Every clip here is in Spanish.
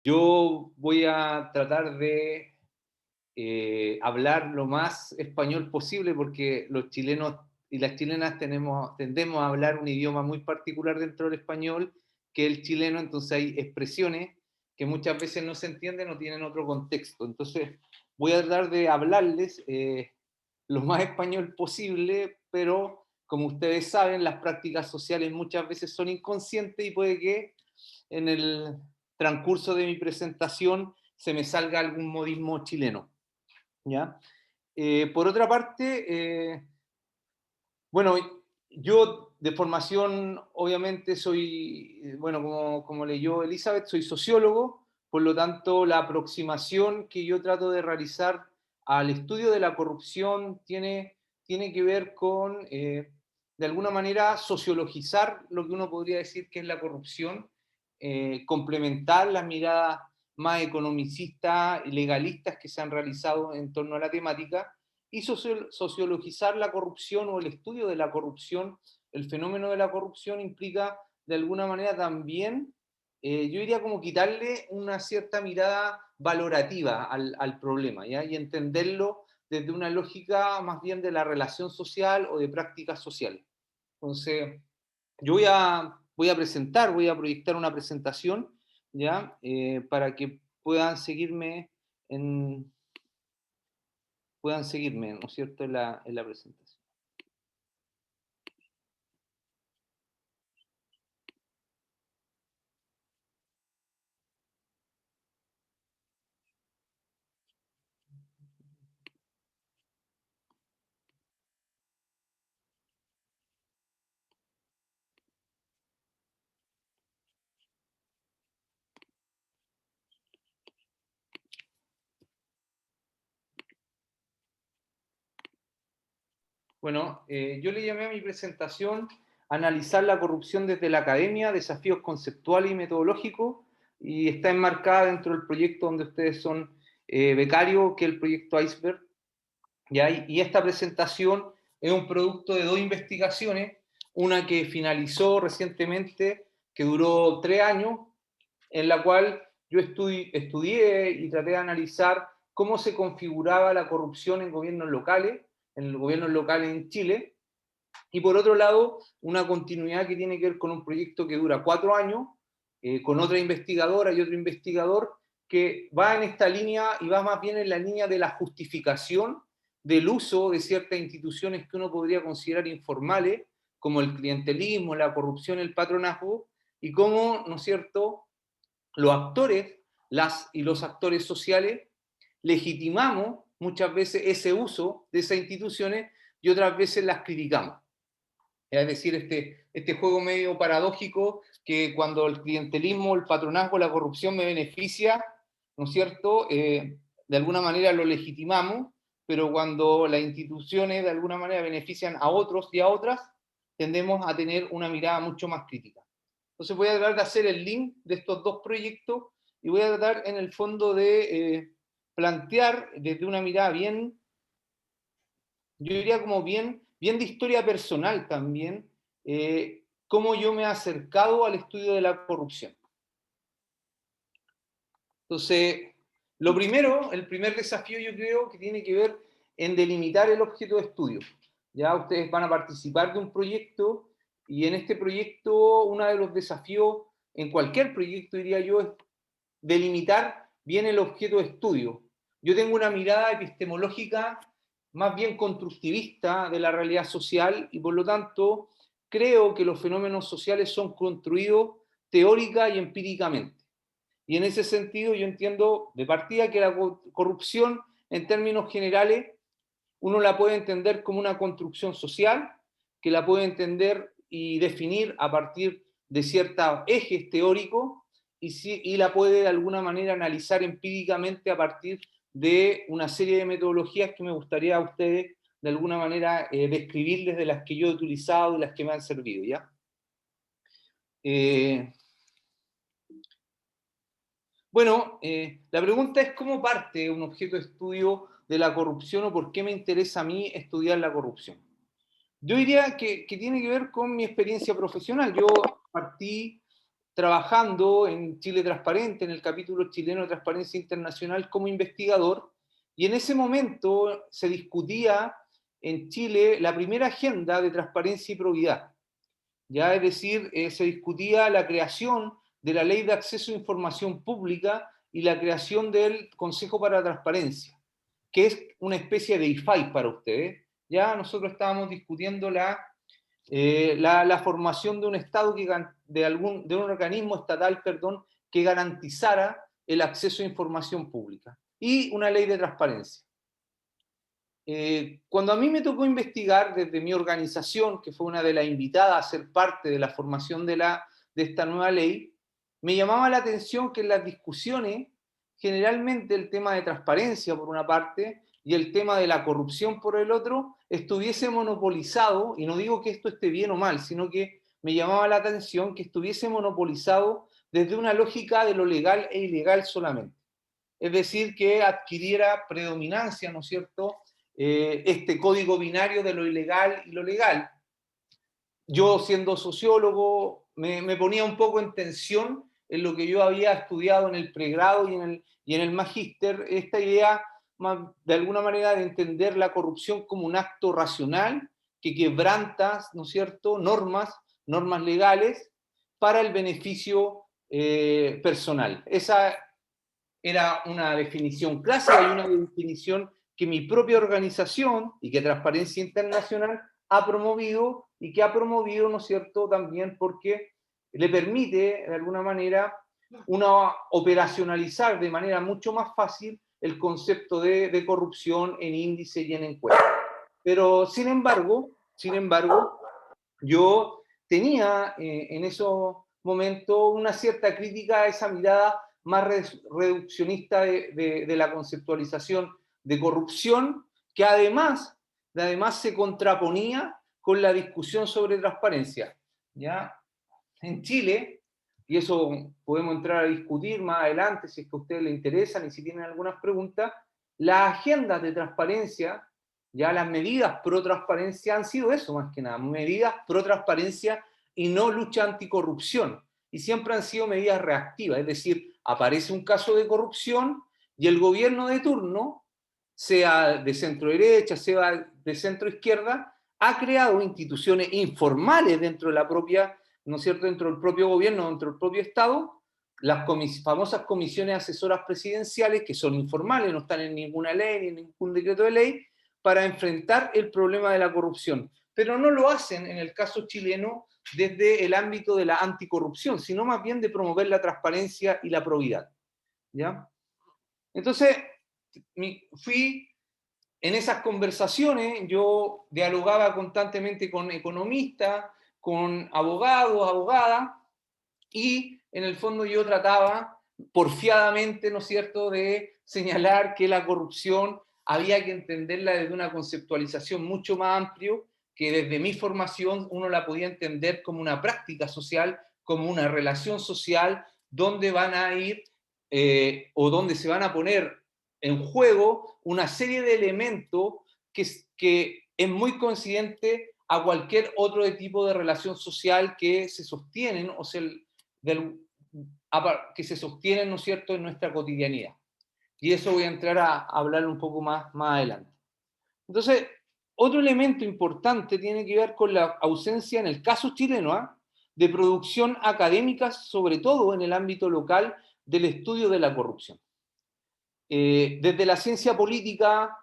Yo voy a tratar de hablar lo más español posible porque los chilenos y las chilenas tendemos a hablar un idioma muy particular dentro del español, que es el chileno. Entonces hay expresiones que muchas veces no se entienden o tienen otro contexto. Entonces voy a tratar de hablarles lo más español posible, pero como ustedes saben, las prácticas sociales muchas veces son inconscientes y puede que en el transcurso de mi presentación se me salga algún modismo chileno, ¿ya? Por otra parte, bueno, yo de formación obviamente soy, bueno, como leyó Elizabeth, soy sociólogo. Por lo tanto la aproximación que yo trato de realizar al estudio de la corrupción tiene que ver con, de alguna manera, sociologizar lo que uno podría decir que es la corrupción, complementar las miradas más economicistas y legalistas que se han realizado en torno a la temática, y sociologizar la corrupción o el estudio de la corrupción. El fenómeno de la corrupción implica de alguna manera también, yo diría como quitarle una cierta mirada valorativa al problema, ¿ya? Y entenderlo desde una lógica más bien de la relación social o de prácticas sociales. Entonces, yo voy a proyectar una presentación, ¿ya? Para que en, puedan seguirme, ¿no es cierto?, en la presentación. Bueno, yo le llamé a mi presentación Analizar la corrupción desde la academia, desafíos conceptuales y metodológicos, y está enmarcada dentro del proyecto donde ustedes son becarios, que es el proyecto Iceberg. ¿Ya? Y esta presentación es un producto de dos investigaciones, una que finalizó recientemente, que duró 3 años, en la cual yo estudié y traté de analizar cómo se configuraba la corrupción en gobiernos locales, en los gobiernos locales en Chile. Y por otro lado, una continuidad que tiene que ver con un proyecto que dura 4 años, con otra investigadora y otro investigador, que va en esta línea y va más bien en la línea de la justificación del uso de ciertas instituciones que uno podría considerar informales, como el clientelismo, la corrupción, el patronazgo, y cómo, ¿no es cierto?, los actores, las y los actores sociales, legitimamos muchas veces ese uso de esas instituciones y otras veces las criticamos. Es decir, este juego medio paradójico, que cuando el clientelismo, el patronazgo, la corrupción me beneficia, ¿no es cierto?, de alguna manera lo legitimamos, pero cuando las instituciones de alguna manera benefician a otros y a otras, tendemos a tener una mirada mucho más crítica. Entonces voy a tratar de hacer el link de estos dos proyectos y voy a tratar en el fondo de plantear desde una mirada bien, yo diría como bien de historia personal también, cómo yo me he acercado al estudio de la corrupción. Entonces, lo primero, el primer desafío yo creo que tiene que ver en delimitar el objeto de estudio. Ya ustedes van a participar de un proyecto, y en este proyecto uno de los desafíos, en cualquier proyecto diría yo, es delimitar bien el objeto de estudio. Yo tengo una mirada epistemológica más bien constructivista de la realidad social, y por lo tanto creo que los fenómenos sociales son construidos teórica y empíricamente. Y en ese sentido yo entiendo de partida que la corrupción, en términos generales, uno la puede entender como una construcción social, que la puede entender y definir a partir de ciertos ejes teóricos, y la puede de alguna manera analizar empíricamente a partir de una serie de metodologías que me gustaría a ustedes de alguna manera describirles, de las que yo he utilizado y las que me han servido, ¿ya? Eh, Bueno, la pregunta es cómo parte un objeto de estudio de la corrupción, o por qué me interesa a mí estudiar la corrupción. Yo diría que tiene que ver con mi experiencia profesional. Yo partí trabajando en Chile Transparente, en el capítulo chileno de Transparencia Internacional como investigador, y en ese momento se discutía en Chile la primera agenda de transparencia y probidad. Ya, es decir, se discutía la creación de la Ley de Acceso a Información Pública y la creación del Consejo para la Transparencia, que es una especie de IFAI para ustedes. Ya nosotros estábamos discutiendo la formación de un Estado, de un organismo estatal, perdón, que garantizara el acceso a información pública y una ley de transparencia. Cuando a mí me tocó investigar desde mi organización, que fue una de las invitadas a ser parte de la formación de esta nueva ley, me llamaba la atención que en las discusiones, generalmente el tema de transparencia por una parte y el tema de la corrupción por el otro, estuviese monopolizado, y no digo que esto esté bien o mal, sino que me llamaba la atención que estuviese monopolizado desde una lógica de lo legal e ilegal solamente. Es decir, que adquiriera predominancia, ¿no es cierto?, este código binario de lo ilegal y lo legal. Yo, siendo sociólogo, me ponía un poco en tensión en lo que yo había estudiado en el pregrado y en el magíster, esta idea de alguna manera de entender la corrupción como un acto racional que quebranta, ¿no es cierto?, normas legales para el beneficio personal. Esa era una definición clásica y una definición que mi propia organización y que Transparencia Internacional ha promovido y que ha promovido, ¿no es cierto?, también porque le permite, de alguna manera, operacionalizar de manera mucho más fácil el concepto de corrupción en índice y en encuesta. Pero, sin embargo, yo tenía en esos momentos una cierta crítica a esa mirada más reduccionista de la conceptualización de corrupción, que además se contraponía con la discusión sobre transparencia. ¿Ya? En Chile, y eso podemos entrar a discutir más adelante si es que a ustedes les interesan y si tienen algunas preguntas, las agendas de transparencia, ya las medidas pro transparencia han sido eso más que nada, medidas pro transparencia y no lucha anticorrupción. Y siempre han sido medidas reactivas, es decir, aparece un caso de corrupción y el gobierno de turno, sea de centro derecha, sea de centro izquierda, ha creado instituciones informales dentro de la propia, ¿no es cierto?, dentro del propio gobierno, dentro del propio Estado, las famosas comisiones asesoras presidenciales, que son informales, no están en ninguna ley ni en ningún decreto de ley, para enfrentar el problema de la corrupción. Pero no lo hacen, en el caso chileno, desde el ámbito de la anticorrupción, sino más bien de promover la transparencia y la probidad. ¿Ya? Entonces, fui en esas conversaciones, yo dialogaba constantemente con economistas, con abogados, abogadas, y en el fondo yo trataba porfiadamente, ¿no es cierto?, de señalar que la corrupción había que entenderla desde una conceptualización mucho más amplia, que desde mi formación uno la podía entender como una práctica social, como una relación social, donde van a ir o donde se van a poner en juego una serie de elementos que es muy coincidente a cualquier otro tipo de relación social que se sostienen o que se sostienen, ¿no es cierto?, en nuestra cotidianidad. Y eso voy a entrar a hablar un poco más adelante. Entonces, otro elemento importante tiene que ver con la ausencia, en el caso chileno, de producción académica, sobre todo en el ámbito local, del estudio de la corrupción. Desde la ciencia política,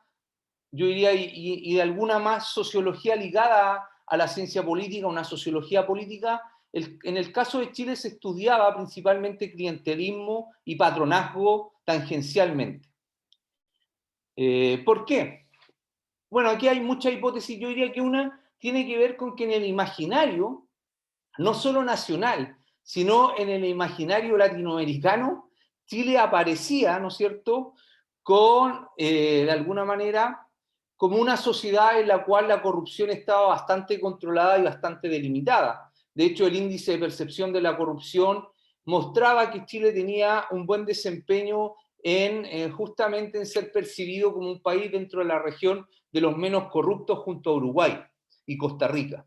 yo diría, y de alguna más sociología ligada a la ciencia política, una sociología política, en el caso de Chile se estudiaba principalmente clientelismo y patronazgo tangencialmente. ¿Por qué? Bueno, aquí hay muchas hipótesis. Yo diría que una tiene que ver con que en el imaginario, no solo nacional, sino en el imaginario latinoamericano, Chile aparecía, ¿no es cierto?, con, de alguna manera, como una sociedad en la cual la corrupción estaba bastante controlada y bastante delimitada. De hecho, el índice de percepción de la corrupción mostraba que Chile tenía un buen desempeño justamente en ser percibido como un país dentro de la región de los menos corruptos junto a Uruguay y Costa Rica.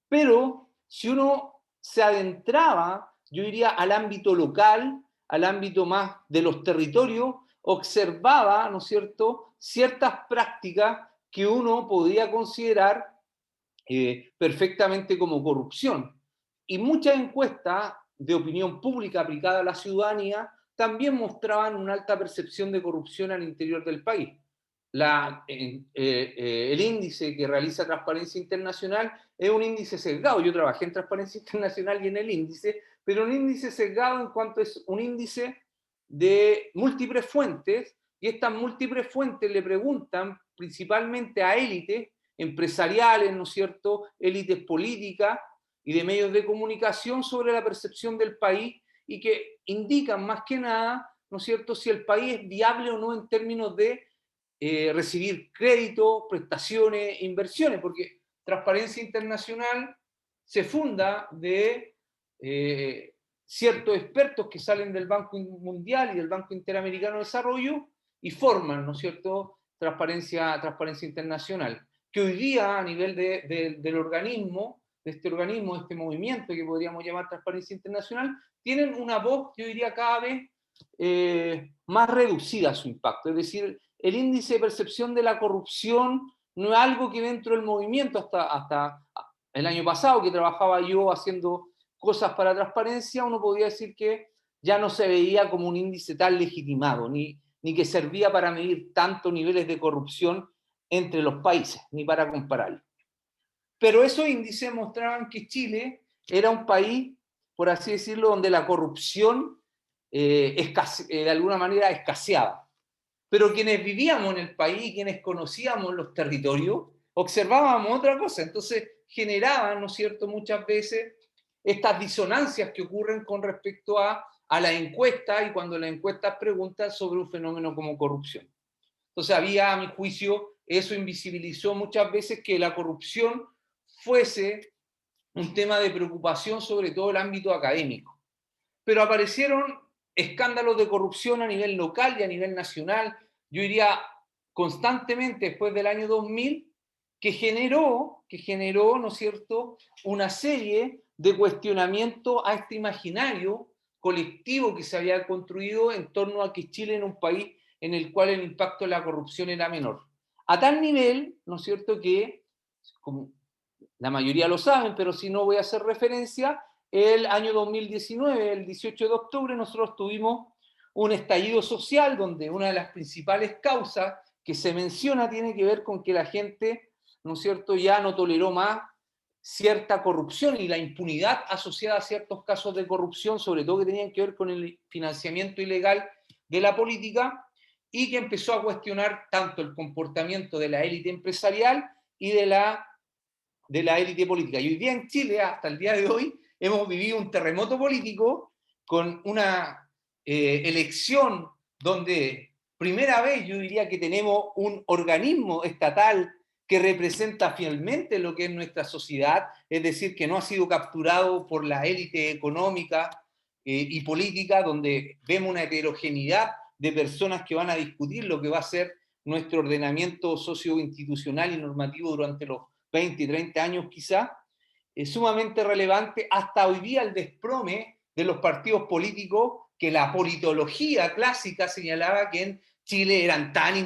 Pero si uno se adentraba, yo diría, al ámbito local, al ámbito más de los territorios, observaba, ¿no es cierto?, ciertas prácticas que uno podía considerar perfectamente como corrupción. Y muchas encuestas de opinión pública aplicada a la ciudadanía también mostraban una alta percepción de corrupción al interior del país. El índice que realiza Transparencia Internacional es un índice sesgado. Yo trabajé en Transparencia Internacional y en el índice, pero un índice sesgado en cuanto es un índice de múltiples fuentes, y estas múltiples fuentes le preguntan principalmente a élites empresariales, ¿no es cierto?, élites políticas y de medios de comunicación sobre la percepción del país, y que indican más que nada, ¿no es cierto?, si el país es viable o no en términos de recibir créditos, prestaciones, inversiones, porque Transparencia Internacional se funda de ciertos expertos que salen del Banco Mundial y del Banco Interamericano de Desarrollo y forman, ¿no es cierto?, Transparencia Internacional, que hoy día a nivel del organismo, de este movimiento que podríamos llamar Transparencia Internacional, tienen una voz, yo diría, cada vez más reducida su impacto. Es decir, el índice de percepción de la corrupción no es algo que dentro del movimiento hasta el año pasado, que trabajaba yo haciendo cosas para transparencia, uno podría decir que ya no se veía como un índice tan legitimado, ni que servía para medir tantos niveles de corrupción entre los países, ni para compararlo. Pero esos índices mostraban que Chile era un país, por así decirlo, donde la corrupción de alguna manera escaseaba. Pero quienes vivíamos en el país, quienes conocíamos los territorios, observábamos otra cosa. Entonces generaban, ¿no es cierto?, muchas veces estas disonancias que ocurren con respecto a la encuesta, y cuando la encuesta pregunta sobre un fenómeno como corrupción. Entonces había, a mi juicio, eso invisibilizó muchas veces que la corrupción fuese un tema de preocupación, sobre todo el ámbito académico. Pero aparecieron escándalos de corrupción a nivel local y a nivel nacional, yo diría constantemente después del año 2000, que generó, ¿no es cierto?, una serie de cuestionamientos a este imaginario colectivo que se había construido en torno a que Chile era un país en el cual el impacto de la corrupción era menor. A tal nivel, ¿no es cierto?, que, como la mayoría lo saben, pero si no voy a hacer referencia, el año 2019, el 18 de octubre, nosotros tuvimos un estallido social donde una de las principales causas que se menciona tiene que ver con que la gente, ¿no es cierto?, ya no toleró más cierta corrupción y la impunidad asociada a ciertos casos de corrupción, sobre todo que tenían que ver con el financiamiento ilegal de la política, y que empezó a cuestionar tanto el comportamiento de la élite empresarial y de la élite política. Y hoy día en Chile, hasta el día de hoy, hemos vivido un terremoto político con una elección donde primera vez yo diría que tenemos un organismo estatal que representa fielmente lo que es nuestra sociedad, es decir, que no ha sido capturado por la élite económica y política, donde vemos una heterogeneidad de personas que van a discutir lo que va a ser nuestro ordenamiento socio-institucional y normativo durante los 20 y 30 años quizá, es sumamente relevante hasta hoy día el desplome de los partidos políticos, que la politología clásica señalaba que en Chile eran tan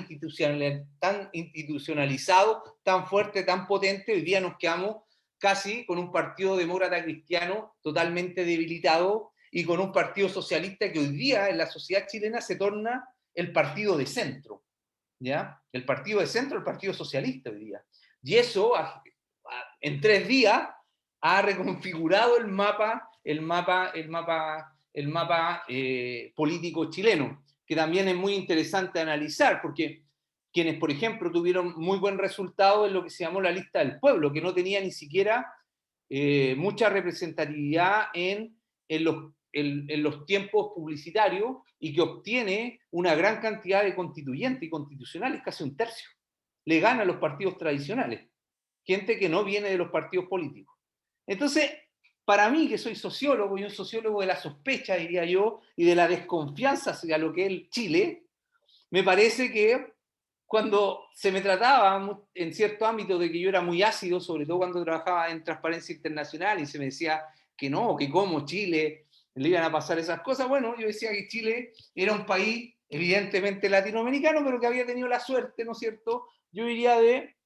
institucionalizados, tan fuertes, tan potentes. Hoy día nos quedamos casi con un partido demócrata cristiano totalmente debilitado y con un partido socialista que hoy día en la sociedad chilena se torna el partido de centro, ¿ya? El partido de centro, el partido socialista hoy día. Y eso, en 3 días, ha reconfigurado el mapa político chileno, que también es muy interesante analizar, porque quienes, por ejemplo, tuvieron muy buen resultado en lo que se llamó la lista del pueblo, que no tenía ni siquiera mucha representatividad en los tiempos publicitarios, y que obtiene una gran cantidad de constituyentes y constitucionales, casi un tercio. Le gana a los partidos tradicionales, gente que no viene de los partidos políticos. Entonces, para mí, que soy sociólogo, y un sociólogo de la sospecha, diría yo, y de la desconfianza hacia lo que es el Chile, me parece que cuando se me trataba en cierto ámbito de que yo era muy ácido, sobre todo cuando trabajaba en Transparencia Internacional, y se me decía que no, que como Chile le iban a pasar esas cosas. Bueno, yo decía que Chile era un país evidentemente latinoamericano, pero que había tenido la suerte, ¿no es cierto? Yo diría de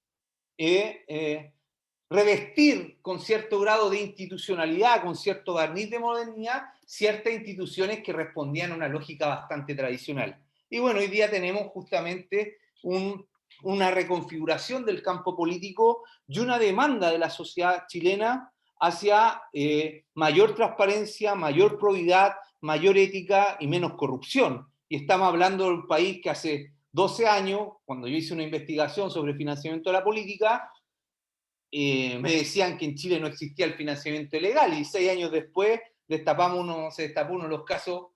revestir con cierto grado de institucionalidad, con cierto barniz de modernidad, ciertas instituciones que respondían a una lógica bastante tradicional. Y bueno, hoy día tenemos justamente una reconfiguración del campo político y una demanda de la sociedad chilena hacia mayor transparencia, mayor probidad, mayor ética y menos corrupción. Y estamos hablando de un país que hace 12 años, cuando yo hice una investigación sobre financiamiento de la política, me decían que en Chile no existía el financiamiento ilegal y 6 años después se destapó uno de los casos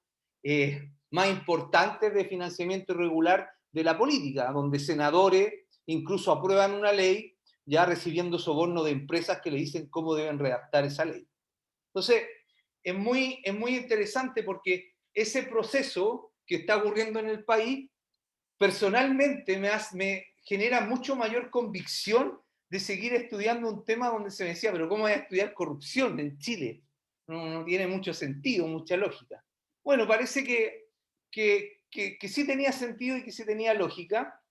más importantes de financiamiento irregular de la política, donde senadores incluso aprueban una ley ya recibiendo soborno de empresas que le dicen cómo deben redactar esa ley. Entonces, es muy interesante porque ese proceso que está ocurriendo en el país, personalmente me genera mucho mayor convicción de seguir estudiando un tema donde se me decía, pero ¿cómo voy a estudiar corrupción en Chile? No tiene mucho sentido, mucha lógica. Bueno, parece que sí tenía sentido y que sí tenía lógica.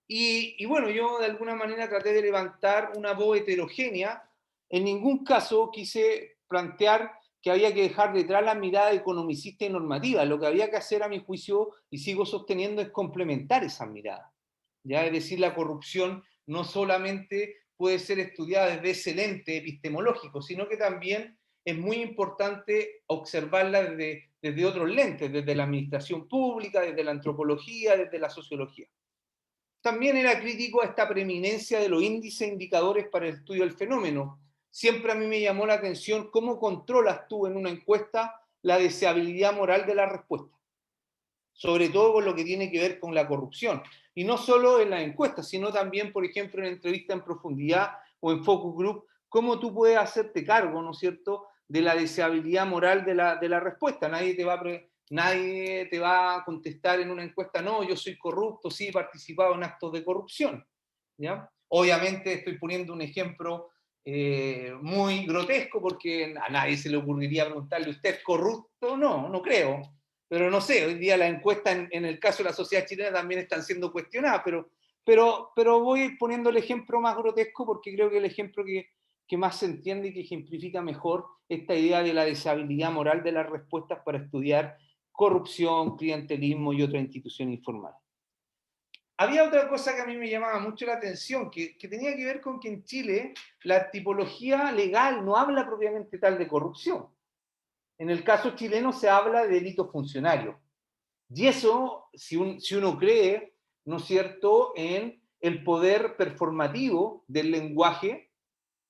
Y bueno, yo de alguna manera traté de levantar una voz heterogénea. En ningún caso quise plantear que había que dejar detrás la mirada economicista y normativa. Lo que había que hacer, a mi juicio, y sigo sosteniendo, es complementar esa mirada. ¿Ya? Es decir, la corrupción no solamente puede ser estudiada desde ese lente epistemológico, sino que también es muy importante observarla desde otros lentes, desde la administración pública, desde la antropología, desde la sociología. También era crítico a esta preeminencia de los índices e indicadores para el estudio del fenómeno. Siempre a mí me llamó la atención cómo controlas tú en una encuesta la deseabilidad moral de la respuesta, sobre todo con lo que tiene que ver con la corrupción. Y no solo en las encuestas, sino también, por ejemplo, en entrevista en profundidad o en focus group, cómo tú puedes hacerte cargo, ¿no es cierto?, de la deseabilidad moral de la respuesta. Nadie te va a contestar en una encuesta, no, yo soy corrupto, sí he participado en actos de corrupción. ¿Ya? Obviamente estoy poniendo un ejemplo muy grotesco porque a nadie se le ocurriría preguntarle, ¿usted es corrupto? No, no creo. Pero no sé, hoy día las encuestas en el caso de la sociedad chilena también están siendo cuestionadas, pero voy poniendo el ejemplo más grotesco porque creo que el ejemplo que más se entiende y que ejemplifica mejor esta idea de la deshabilidad moral de las respuestas para estudiar corrupción, clientelismo y otra institución informal. Había otra cosa que a mí me llamaba mucho la atención, que tenía que ver con que en Chile la tipología legal no habla propiamente tal de corrupción. En el caso chileno se habla de delito funcionario. Y eso, si uno cree, ¿no es cierto?, en el poder performativo del lenguaje,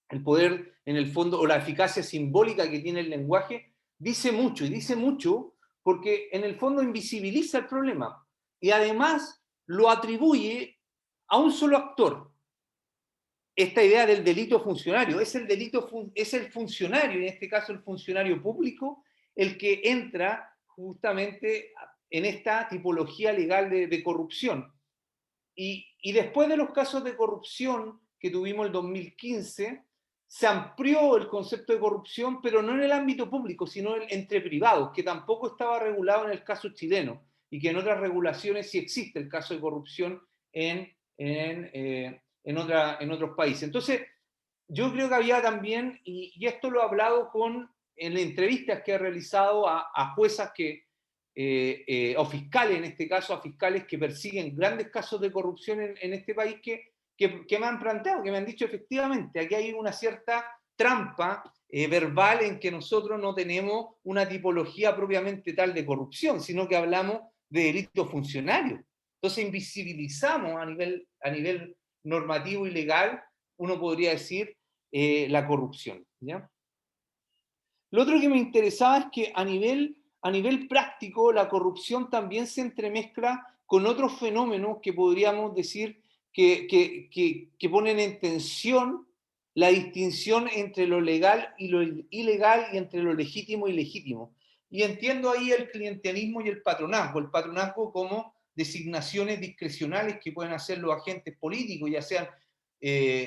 el poder, en el fondo, o la eficacia simbólica que tiene el lenguaje, dice mucho, y dice mucho porque en el fondo invisibiliza el problema. Y además lo atribuye a un solo actor. Esta idea del delito funcionario, es el funcionario, en este caso el funcionario público, el que entra justamente en esta tipología legal de corrupción. Y después de los casos de corrupción que tuvimos el 2015, se amplió el concepto de corrupción, pero no en el ámbito público, sino entre privados, que tampoco estaba regulado en el caso chileno, y que en otras regulaciones sí existe el caso de corrupción en otros países. Entonces, yo creo que había también, y esto lo he hablado en entrevistas que he realizado a juezas o fiscales, en este caso a fiscales que persiguen grandes casos de corrupción en este país, que me han planteado, que me han dicho efectivamente, aquí hay una cierta trampa verbal en que nosotros no tenemos una tipología propiamente tal de corrupción, sino que hablamos de delito funcionario. Entonces invisibilizamos a nivel normativo y legal, uno podría decir, la corrupción. ¿Ya? Lo otro que me interesaba es que a nivel práctico la corrupción también se entremezcla con otros fenómenos que podríamos decir que ponen en tensión la distinción entre lo legal y lo ilegal y entre lo legítimo y ilegítimo. Y entiendo ahí el clientelismo y el patronazgo como designaciones discrecionales que pueden hacer los agentes políticos, ya sean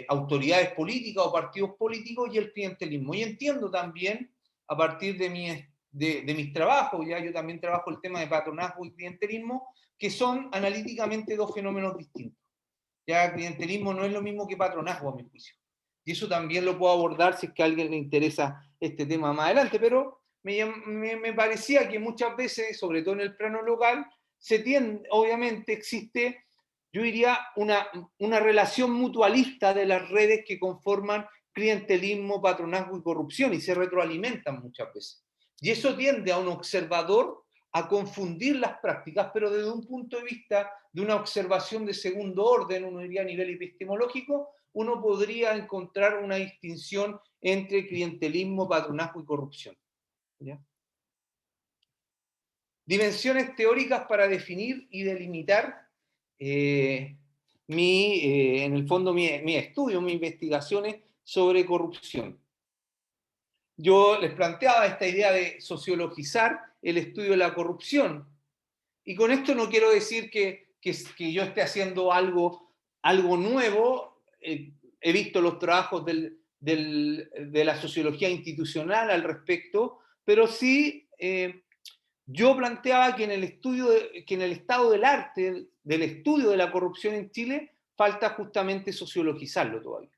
autoridades políticas o partidos políticos y el clientelismo. Y entiendo también, a partir de mis trabajos, ya yo también trabajo el tema de patronazgo y clientelismo, que son analíticamente dos fenómenos distintos. Ya clientelismo no es lo mismo que patronazgo, a mi juicio. Y eso también lo puedo abordar si es que a alguien le interesa este tema más adelante, pero me parecía que muchas veces, sobre todo en el plano local, se tiende, obviamente existe, yo diría, una relación mutualista de las redes que conforman clientelismo, patronazgo y corrupción, y se retroalimentan muchas veces. Y eso tiende a un observador a confundir las prácticas, pero desde un punto de vista de una observación de segundo orden, uno diría a nivel epistemológico, uno podría encontrar una distinción entre clientelismo, patronazgo y corrupción. ¿Ya? Dimensiones teóricas para definir y delimitar en el fondo mi estudio, mis investigaciones sobre corrupción. Yo les planteaba esta idea de sociologizar el estudio de la corrupción. Y con esto no quiero decir que yo esté haciendo algo nuevo. He visto los trabajos de la sociología institucional al respecto, pero sí yo planteaba que en el estudio, que en el estado del arte, del estudio de la corrupción en Chile, falta justamente sociologizarlo todavía.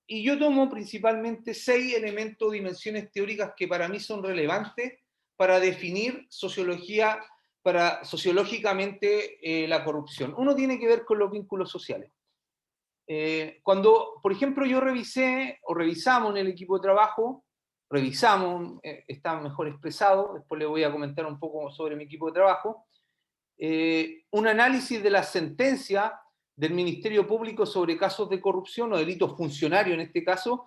Y yo tomo principalmente 6 elementos, dimensiones teóricas que para mí son relevantes para definir sociológicamente la corrupción. Uno tiene que ver con los vínculos sociales. Cuando, por ejemplo, yo revisamos en el equipo de trabajo, está mejor expresado, después le voy a comentar un poco sobre mi equipo de trabajo, un análisis de la sentencia del Ministerio Público sobre casos de corrupción o delitos funcionarios en este caso,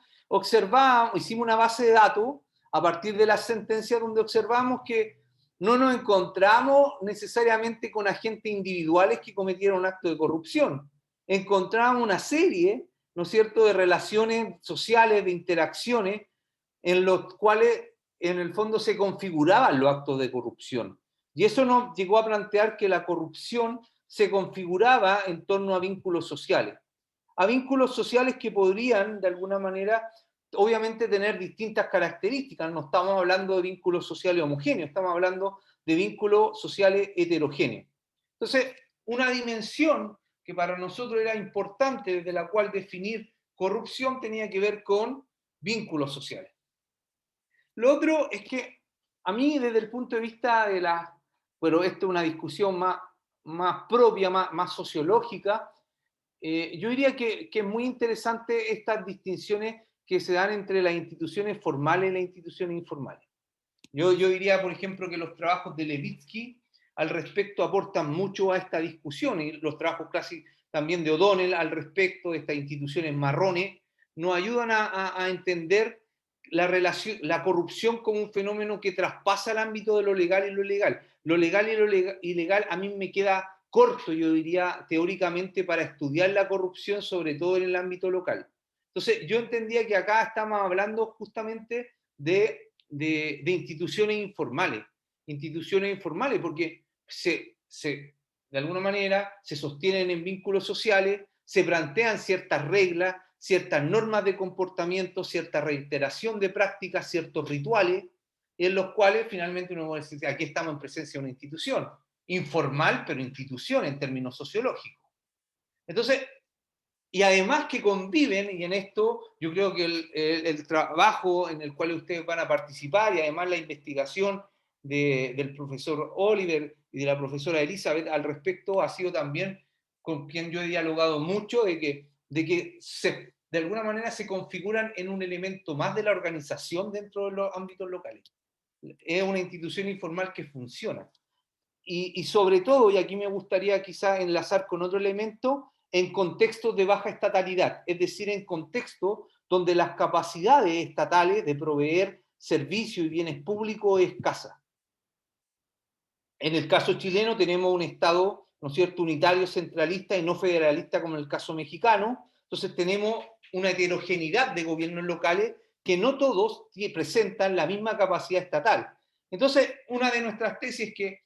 hicimos una base de datos a partir de las sentencias donde observamos que no nos encontramos necesariamente con agentes individuales que cometieron actos de corrupción. Encontramos una serie, ¿no es cierto?, de relaciones sociales, de interacciones, en los cuales en el fondo se configuraban los actos de corrupción. Y eso nos llegó a plantear que la corrupción se configuraba en torno a vínculos sociales. A vínculos sociales que podrían, de alguna manera, obviamente tener distintas características. No estamos hablando de vínculos sociales homogéneos, estamos hablando de vínculos sociales heterogéneos. Entonces, una dimensión que para nosotros era importante, desde la cual definir corrupción, tenía que ver con vínculos sociales. Lo otro es que a mí, desde el punto de vista de bueno, esto es una discusión más propia, más sociológica, yo diría que es muy interesante estas distinciones que se dan entre las instituciones formales y las instituciones informales. Yo diría, por ejemplo, que los trabajos de Levitsky al respecto aportan mucho a esta discusión, y los trabajos clásicos también de O'Donnell al respecto de estas instituciones marrones nos ayudan a entender la corrupción como un fenómeno que traspasa el ámbito de lo legal y lo ilegal. Lo legal y lo ilegal a mí me queda corto, yo diría, teóricamente, para estudiar la corrupción, sobre todo en el ámbito local. Entonces, yo entendía que acá estamos hablando justamente de instituciones informales, porque de alguna manera se sostienen en vínculos sociales, se plantean ciertas reglas, ciertas normas de comportamiento, cierta reiteración de prácticas, ciertos rituales, en los cuales finalmente uno puede decir, aquí estamos en presencia de una institución, informal, pero institución en términos sociológicos. Entonces, y además que conviven, y en esto yo creo que el trabajo en el cual ustedes van a participar, y además la investigación del profesor Oliver y de la profesora Elizabeth al respecto, ha sido también con quien yo he dialogado mucho, de que de alguna manera se configuran en un elemento más de la organización dentro de los ámbitos locales. Es una institución informal que funciona. Y sobre todo, y aquí me gustaría quizá enlazar con otro elemento, en contextos de baja estatalidad, es decir, en contextos donde las capacidades estatales de proveer servicios y bienes públicos es escasa. En el caso chileno tenemos un Estado, ¿no es cierto?, unitario, centralista y no federalista como en el caso mexicano. Entonces tenemos una heterogeneidad de gobiernos locales que no todos presentan la misma capacidad estatal. Entonces, una de nuestras tesis es que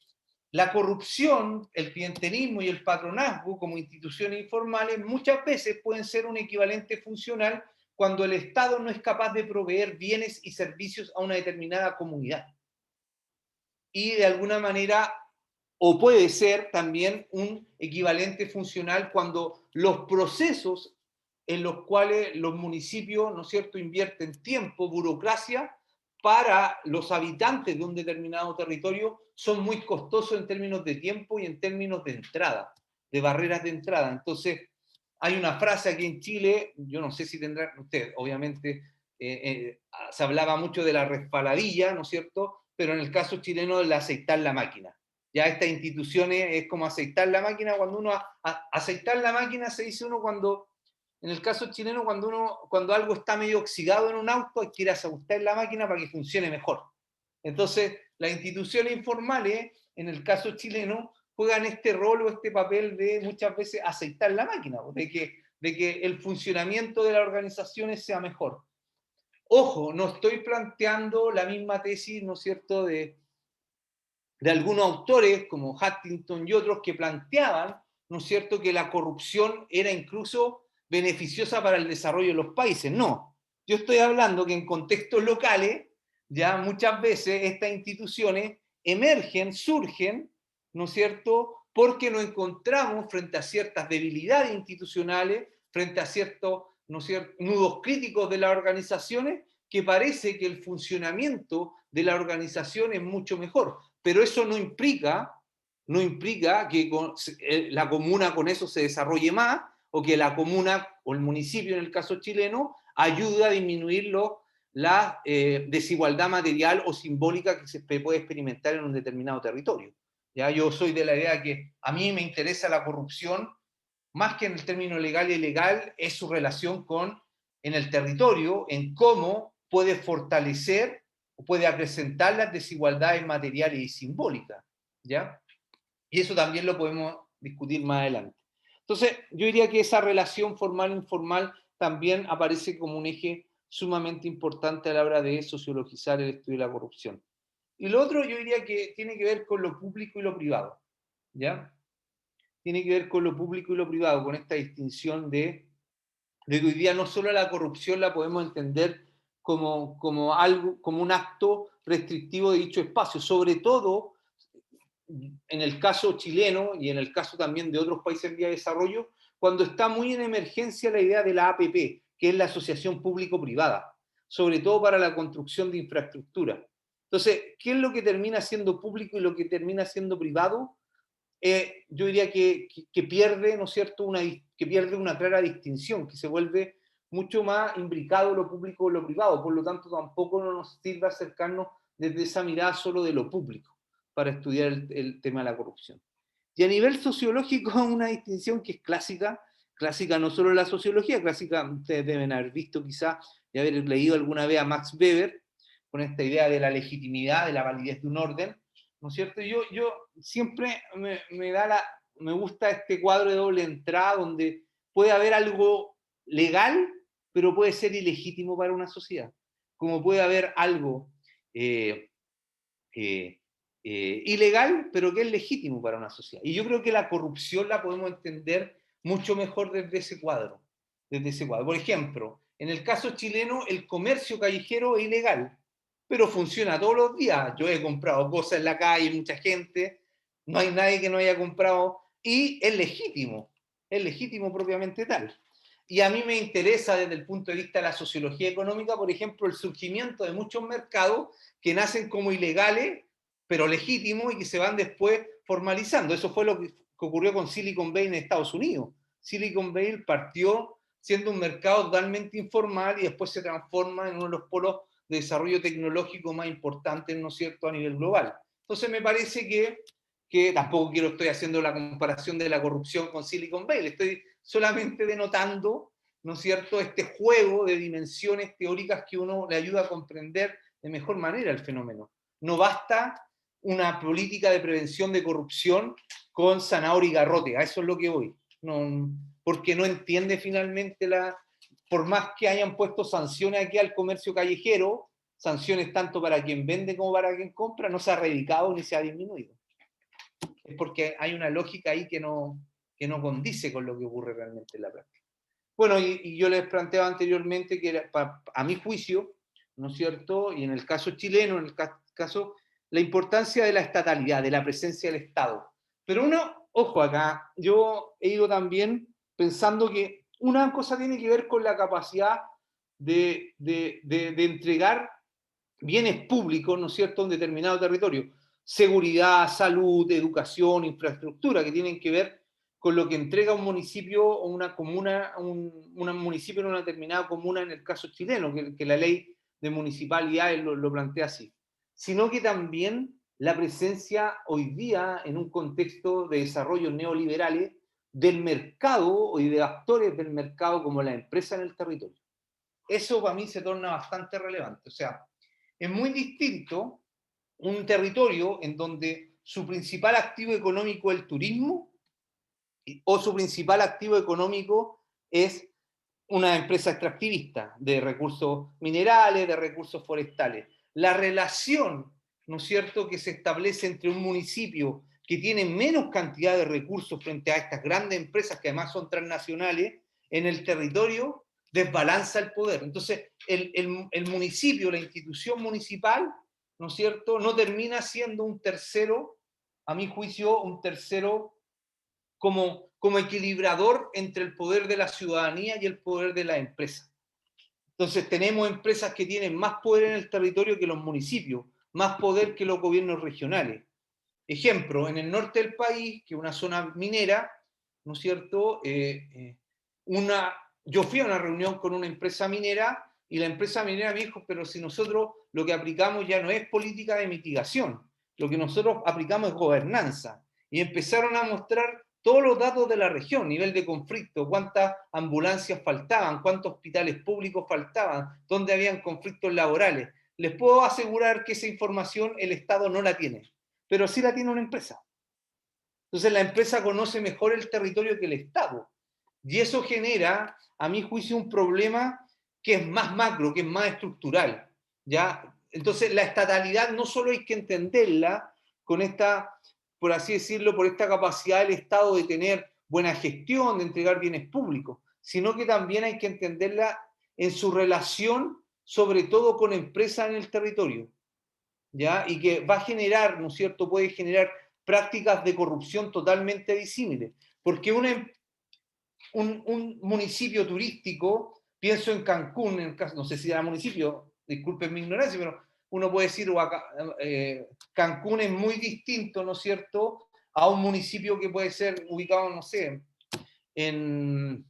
la corrupción, el clientelismo y el patronazgo como instituciones informales muchas veces pueden ser un equivalente funcional cuando el Estado no es capaz de proveer bienes y servicios a una determinada comunidad. Y de alguna manera, o puede ser también un equivalente funcional cuando los procesos en los cuales los municipios, ¿no es cierto?, invierten tiempo, burocracia, para los habitantes de un determinado territorio son muy costosos en términos de tiempo y en términos de entrada, de barreras de entrada. Entonces, hay una frase aquí en Chile, yo no sé si tendrán ustedes, obviamente, se hablaba mucho de la resbaladilla, ¿no es cierto?, pero en el caso chileno de aceitar la máquina. Ya estas instituciones es como aceitar la máquina, cuando uno, aceitar la máquina se dice uno cuando, en el caso chileno, cuando algo está medio oxidado en un auto, hay que ir a ajustar la máquina para que funcione mejor. Entonces, las instituciones informales, en el caso chileno, juegan este rol o este papel de muchas veces aceitar la máquina, de que el funcionamiento de las organizaciones sea mejor. Ojo, no estoy planteando la misma tesis, ¿no es cierto?, de algunos autores como Huntington y otros que planteaban, ¿no es cierto?, que la corrupción era incluso beneficiosa para el desarrollo de los países. No, yo estoy hablando que en contextos locales, ya muchas veces estas instituciones emergen, surgen, ¿no es cierto?, porque nos encontramos frente a ciertas debilidades institucionales, frente a ciertos, ¿no es cierto?, nudos críticos de las organizaciones, que parece que el funcionamiento de la organización es mucho mejor. Pero eso no implica que la comuna con eso se desarrolle más, o que la comuna o el municipio, en el caso chileno, ayude a disminuir la desigualdad material o simbólica que se puede experimentar en un determinado territorio. ¿Ya? Yo soy de la idea que a mí me interesa la corrupción, más que en el término legal y ilegal, es su relación en el territorio, en cómo puede fortalecer o puede acrecentar las desigualdades materiales y simbólicas, ¿ya? Y eso también lo podemos discutir más adelante. Entonces, yo diría que esa relación formal-informal también aparece como un eje sumamente importante a la hora de sociologizar el estudio de la corrupción. Y lo otro, yo diría que tiene que ver con lo público y lo privado, ¿ya? Tiene que ver con lo público y lo privado, con esta distinción de que hoy día no solo la corrupción la podemos entender como algo, como un acto restrictivo de dicho espacio, sobre todo en el caso chileno y en el caso también de otros países en vía de desarrollo, cuando está muy en emergencia la idea de la APP, que es la asociación público-privada, sobre todo para la construcción de infraestructura. Entonces, ¿qué es lo que termina siendo público y lo que termina siendo privado? Yo diría que pierde, ¿no es cierto?, que pierde una clara distinción, que se vuelve mucho más imbricado lo público o lo privado, por lo tanto tampoco nos sirve acercarnos desde esa mirada solo de lo público para estudiar el tema de la corrupción. Y a nivel sociológico, una distinción que es clásica no solo en la sociología, clásica, ustedes deben haber visto quizá y haber leído alguna vez a Max Weber, con esta idea de la legitimidad, de la validez de un orden, ¿no es cierto? Yo siempre me gusta este cuadro de doble entrada donde puede haber algo legal, pero puede ser ilegítimo para una sociedad. Como puede haber algo eh, ilegal, pero que es legítimo para una sociedad. Y yo creo que la corrupción la podemos entender mucho mejor desde ese cuadro. Por ejemplo, en el caso chileno, el comercio callejero es ilegal, pero funciona todos los días. Yo he comprado cosas en la calle, mucha gente, no hay nadie que no haya comprado, y es legítimo propiamente tal. Y a mí me interesa desde el punto de vista de la sociología económica, por ejemplo, el surgimiento de muchos mercados que nacen como ilegales, pero legítimos, y que se van después formalizando. Eso fue lo que ocurrió con Silicon Valley en Estados Unidos. Silicon Valley partió siendo un mercado totalmente informal y después se transforma en uno de los polos de desarrollo tecnológico más importantes, ¿no es cierto?, a nivel global. Entonces me parece que tampoco estoy haciendo la comparación de la corrupción con Silicon Valley, estoy solamente denotando, ¿no es cierto?, este juego de dimensiones teóricas que uno le ayuda a comprender de mejor manera el fenómeno. No basta una política de prevención de corrupción con zanahoria y garrote, a eso es lo que voy. No, porque no entiende finalmente por más que hayan puesto sanciones aquí al comercio callejero, sanciones tanto para quien vende como para quien compra, no se ha erradicado ni se ha disminuido. es porque hay una lógica ahí que no condice con lo que ocurre realmente en la práctica. Bueno, y yo les planteaba anteriormente que era, a mi juicio, ¿no es cierto? Y en el caso chileno, en el caso, la importancia de la estatalidad, de la presencia del Estado. Pero ojo acá, yo he ido también pensando que una cosa tiene que ver con la capacidad de entregar bienes públicos, ¿no es cierto?, en determinado territorio. Seguridad, salud, educación, infraestructura, que tienen que ver con lo que entrega un municipio o una comuna, un municipio en una determinada comuna, en el caso chileno, que la ley de municipalidades lo plantea así. Sino que también la presencia hoy día, en un contexto de desarrollos neoliberales, del mercado y de actores del mercado como la empresa en el territorio. Eso para mí se torna bastante relevante. O sea, es muy distinto un territorio en donde su principal activo económico es el turismo o su principal activo económico es una empresa extractivista de recursos minerales, de recursos forestales. La relación, ¿no es cierto?, que se establece entre un municipio que tiene menos cantidad de recursos frente a estas grandes empresas que además son transnacionales en el territorio, desbalanza el poder. Entonces, el municipio, la institución municipal, ¿no es cierto?, no termina siendo un tercero, a mi juicio, un tercero como equilibrador entre el poder de la ciudadanía y el poder de la empresa. Entonces tenemos empresas que tienen más poder en el territorio que los municipios, más poder que los gobiernos regionales. Ejemplo, en el norte del país, que es una zona minera, ¿no es cierto?, yo fui a una reunión con una empresa minera y la empresa minera me dijo, pero si nosotros lo que aplicamos ya no es política de mitigación, lo que nosotros aplicamos es gobernanza. Y empezaron a mostrar todos los datos de la región, nivel de conflicto, cuántas ambulancias faltaban, cuántos hospitales públicos faltaban, dónde habían conflictos laborales. Les puedo asegurar que esa información el Estado no la tiene, pero sí la tiene una empresa. Entonces la empresa conoce mejor el territorio que el Estado. Y eso genera, a mi juicio, un problema que es más macro, que es más estructural. ¿Ya? Entonces la estatalidad no solo hay que entenderla con esta, por así decirlo, por esta capacidad del Estado de tener buena gestión, de entregar bienes públicos, sino que también hay que entenderla en su relación, sobre todo con empresas en el territorio. ¿Ya? Y que va a generar, ¿no es cierto?, puede generar prácticas de corrupción totalmente disímiles. Porque un municipio turístico, pienso en Cancún, en el caso, no sé si era municipio, disculpen mi ignorancia, pero uno puede decir, Cancún es muy distinto, ¿no es cierto?, a un municipio que puede ser ubicado, no sé, en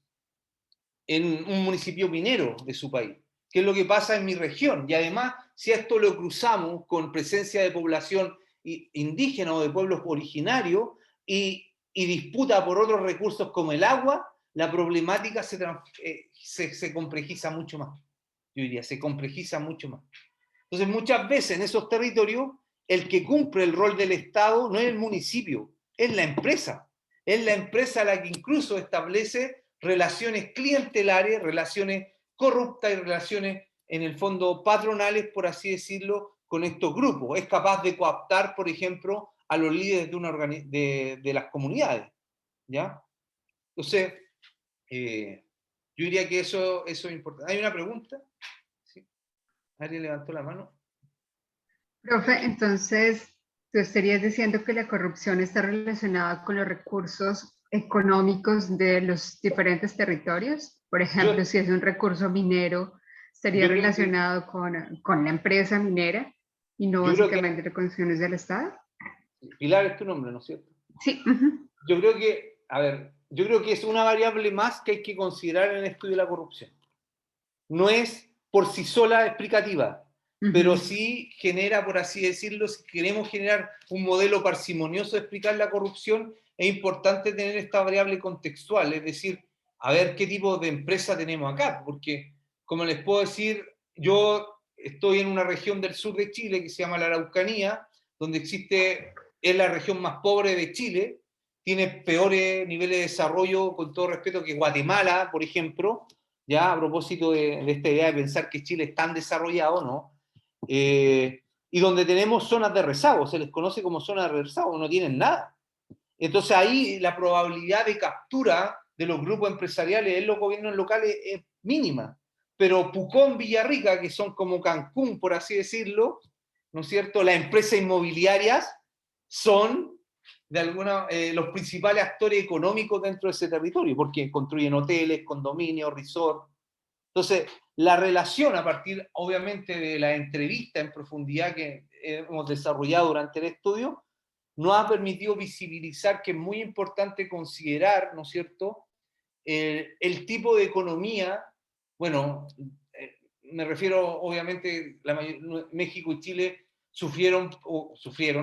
un municipio minero de su país, que es lo que pasa en mi región. Y además, si a esto lo cruzamos con presencia de población indígena o de pueblos originarios y disputa por otros recursos como el agua, la problemática se complejiza mucho más. Yo diría, se complejiza mucho más. Entonces, muchas veces en esos territorios, el que cumple el rol del Estado no es el municipio, es la empresa. Es la empresa la que incluso establece relaciones clientelares, relaciones corruptas y relaciones, en el fondo, patronales, por así decirlo, con estos grupos. Es capaz de cooptar, por ejemplo, a los líderes de las comunidades. ¿Ya? Entonces, yo diría que eso es importante. ¿Hay una pregunta? ¿Sí? ¿Alguien levantó la mano? Profe, entonces, tú estarías diciendo que la corrupción está relacionada con los recursos económicos de los diferentes territorios. Por ejemplo, si es un recurso minero, estaría relacionado con la empresa minera y no básicamente con condiciones del Estado. Pilar es tu nombre, ¿no es cierto? Sí. Yo creo que, a ver, yo creo que es una variable más que hay que considerar en el estudio de la corrupción. No es por sí sola explicativa, pero sí genera, por así decirlo, si queremos generar un modelo parsimonioso de explicar la corrupción, es importante tener esta variable contextual, es decir, a ver qué tipo de empresa tenemos acá, porque, como les puedo decir, yo estoy en una región del sur de Chile que se llama la Araucanía, donde es la región más pobre de Chile, tiene peores niveles de desarrollo, con todo respeto, que Guatemala, por ejemplo, ya a propósito de esta idea de pensar que Chile es tan desarrollado, ¿no? Y donde tenemos zonas de rezago, se les conoce como zonas de rezago, no tienen nada. Entonces ahí la probabilidad de captura de los grupos empresariales en los gobiernos locales es mínima. Pero Pucón, Villarrica, que son como Cancún, por así decirlo, ¿no es cierto? Las empresas inmobiliarias son los principales actores económicos dentro de ese territorio, porque construyen hoteles, condominios, resorts. Entonces, la relación a partir, obviamente, de la entrevista en profundidad que hemos desarrollado durante el estudio, nos ha permitido visibilizar que es muy importante considerar, ¿no es cierto?, el tipo de economía, bueno, me refiero, obviamente, México y Chile sufrieron,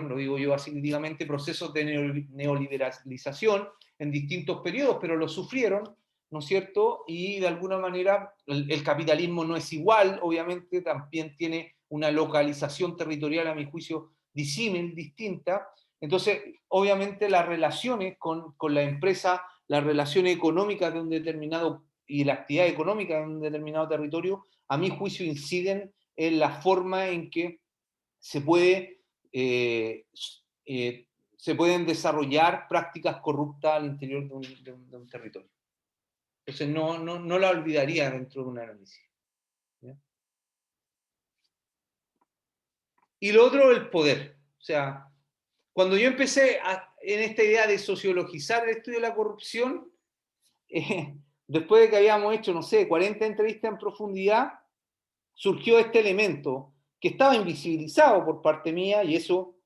lo digo yo así críticamente, procesos de neoliberalización en distintos periodos, pero lo sufrieron, ¿no es cierto? Y de alguna manera el capitalismo no es igual, obviamente también tiene una localización territorial, a mi juicio, disímil, distinta. Entonces, obviamente las relaciones con la empresa, las relaciones económicas de un determinado y la actividad económica de un determinado territorio, a mi juicio inciden en la forma en que se se pueden desarrollar prácticas corruptas al interior de un territorio. Entonces no la olvidaría dentro de un análisis. ¿Ya? Y lo otro, el poder. O sea, cuando yo empecé en esta idea de sociologizar el estudio de la corrupción, después de que habíamos hecho, no sé, 40 entrevistas en profundidad, surgió este elemento que estaba invisibilizado por parte mía, y eso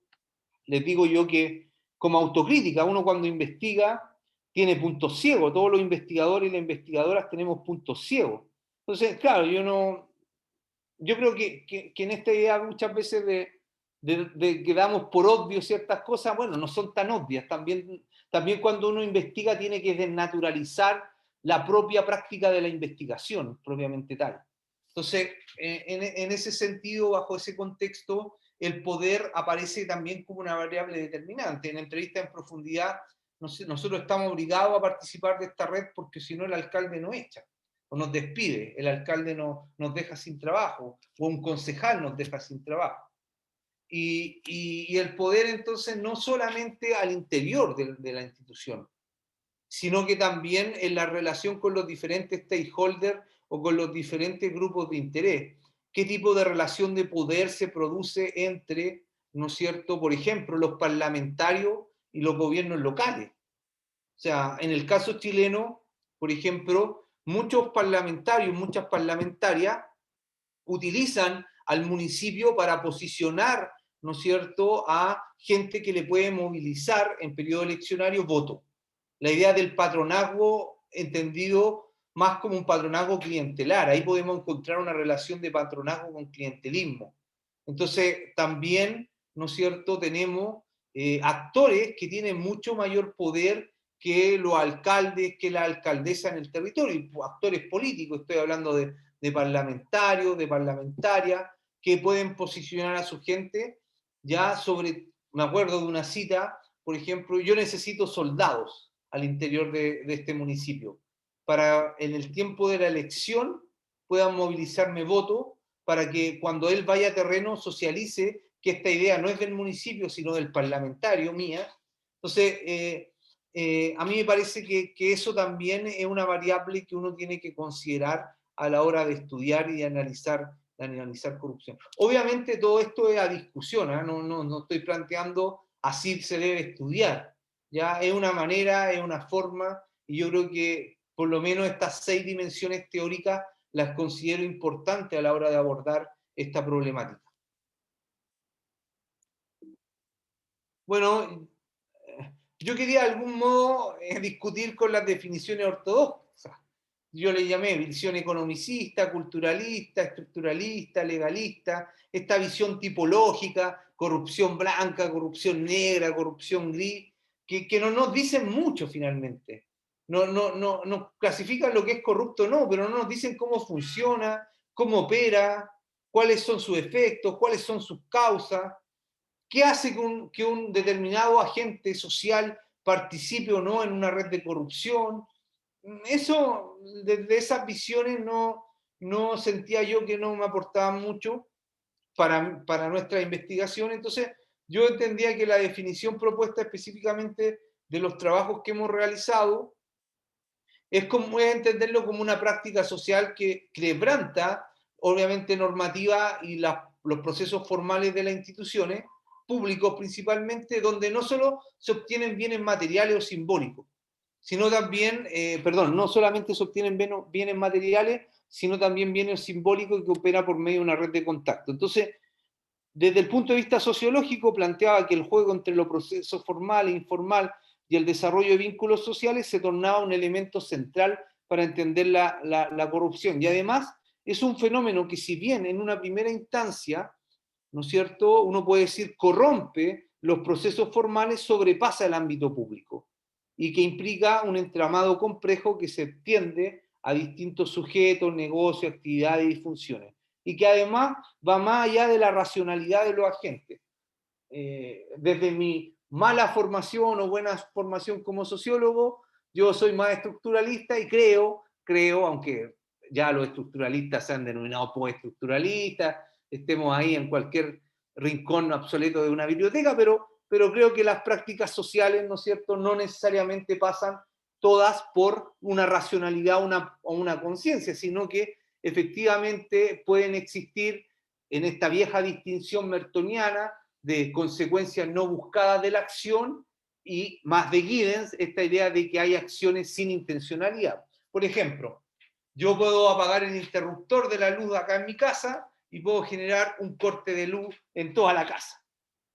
les digo yo que como autocrítica, uno cuando investiga tiene puntos ciegos, todos los investigadores y las investigadoras tenemos puntos ciegos. Entonces, claro, yo creo que en esta idea muchas veces de que damos por obvio ciertas cosas, bueno, no son tan obvias. También cuando uno investiga tiene que desnaturalizar la propia práctica de la investigación, propiamente tal. Entonces, en ese sentido, bajo ese contexto, el poder aparece también como una variable determinante. En entrevistas en profundidad, nosotros estamos obligados a participar de esta red porque si no el alcalde nos echa o nos despide, el alcalde nos deja sin trabajo, o un concejal nos deja sin trabajo. Y el poder entonces no solamente al interior de la institución, sino que también en la relación con los diferentes stakeholders o con los diferentes grupos de interés. ¿Qué tipo de relación de poder se produce entre, ¿no es cierto?, por ejemplo, los parlamentarios y los gobiernos locales? O sea, en el caso chileno, por ejemplo, muchos parlamentarios, muchas parlamentarias utilizan al municipio para posicionar, ¿no es cierto?, a gente que le puede movilizar en periodo eleccionario voto. La idea del patronazgo entendido más como un patronazgo clientelar. Ahí podemos encontrar una relación de patronazgo con clientelismo. Entonces, también, ¿no es cierto?, tenemos actores que tienen mucho mayor poder que los alcaldes, que la alcaldesa en el territorio, actores políticos, estoy hablando de parlamentarios, de parlamentarias, que pueden posicionar a su gente ya sobre, me acuerdo de una cita, por ejemplo, yo necesito soldados al interior de este municipio para en el tiempo de la elección puedan movilizarme voto para que cuando él vaya a terreno socialice que esta idea no es del municipio sino del parlamentario mía. Entonces, a mí me parece que eso también es una variable que uno tiene que considerar a la hora de estudiar y de analizar corrupción. Obviamente todo esto es a discusión, ¿eh? No estoy planteando así se debe estudiar, ya es una manera, es una forma, y yo creo que por lo menos estas 6 dimensiones teóricas las considero importantes a la hora de abordar esta problemática. Bueno, yo quería de algún modo discutir con las definiciones ortodoxas. Yo le llamé visión economicista, culturalista, estructuralista, legalista, esta visión tipológica, corrupción blanca, corrupción negra, corrupción gris, que no nos dicen mucho finalmente. No clasifican lo que es corrupto, no, pero no nos dicen cómo funciona, cómo opera, cuáles son sus efectos, cuáles son sus causas. ¿Qué hace que un determinado agente social participe o no en una red de corrupción? Eso, desde esas visiones, no sentía yo que no me aportaban mucho para nuestra investigación. Entonces, yo entendía que la definición propuesta específicamente de los trabajos que hemos realizado es entenderlo como una práctica social que quebranta, obviamente, normativa y los procesos formales de las instituciones, públicos principalmente, donde no solo se obtienen bienes materiales o simbólicos, sino también, perdón, no solamente se obtienen bienes materiales, sino también bienes simbólicos que opera por medio de una red de contacto. Entonces, desde el punto de vista sociológico, planteaba que el juego entre los procesos formal e informal y el desarrollo de vínculos sociales se tornaba un elemento central para entender la corrupción. Y además es un fenómeno que, si bien en una primera instancia, ¿no es cierto?, uno puede decir corrompe los procesos formales, sobrepasa el ámbito público y que implica un entramado complejo que se extiende a distintos sujetos, negocios, actividades y funciones, y que además va más allá de la racionalidad de los agentes. Desde mi mala formación o buena formación como sociólogo, yo soy más estructuralista y creo, aunque ya los estructuralistas se han denominado postestructuralistas, estemos ahí en cualquier rincón obsoleto de una biblioteca, pero creo que las prácticas sociales, ¿no es cierto?, no necesariamente pasan todas por una racionalidad o una conciencia, sino que efectivamente pueden existir en esta vieja distinción mertoniana de consecuencias no buscadas de la acción y más de Giddens, esta idea de que hay acciones sin intencionalidad. Por ejemplo, yo puedo apagar el interruptor de la luz acá en mi casa y puedo generar un corte de luz en toda la casa.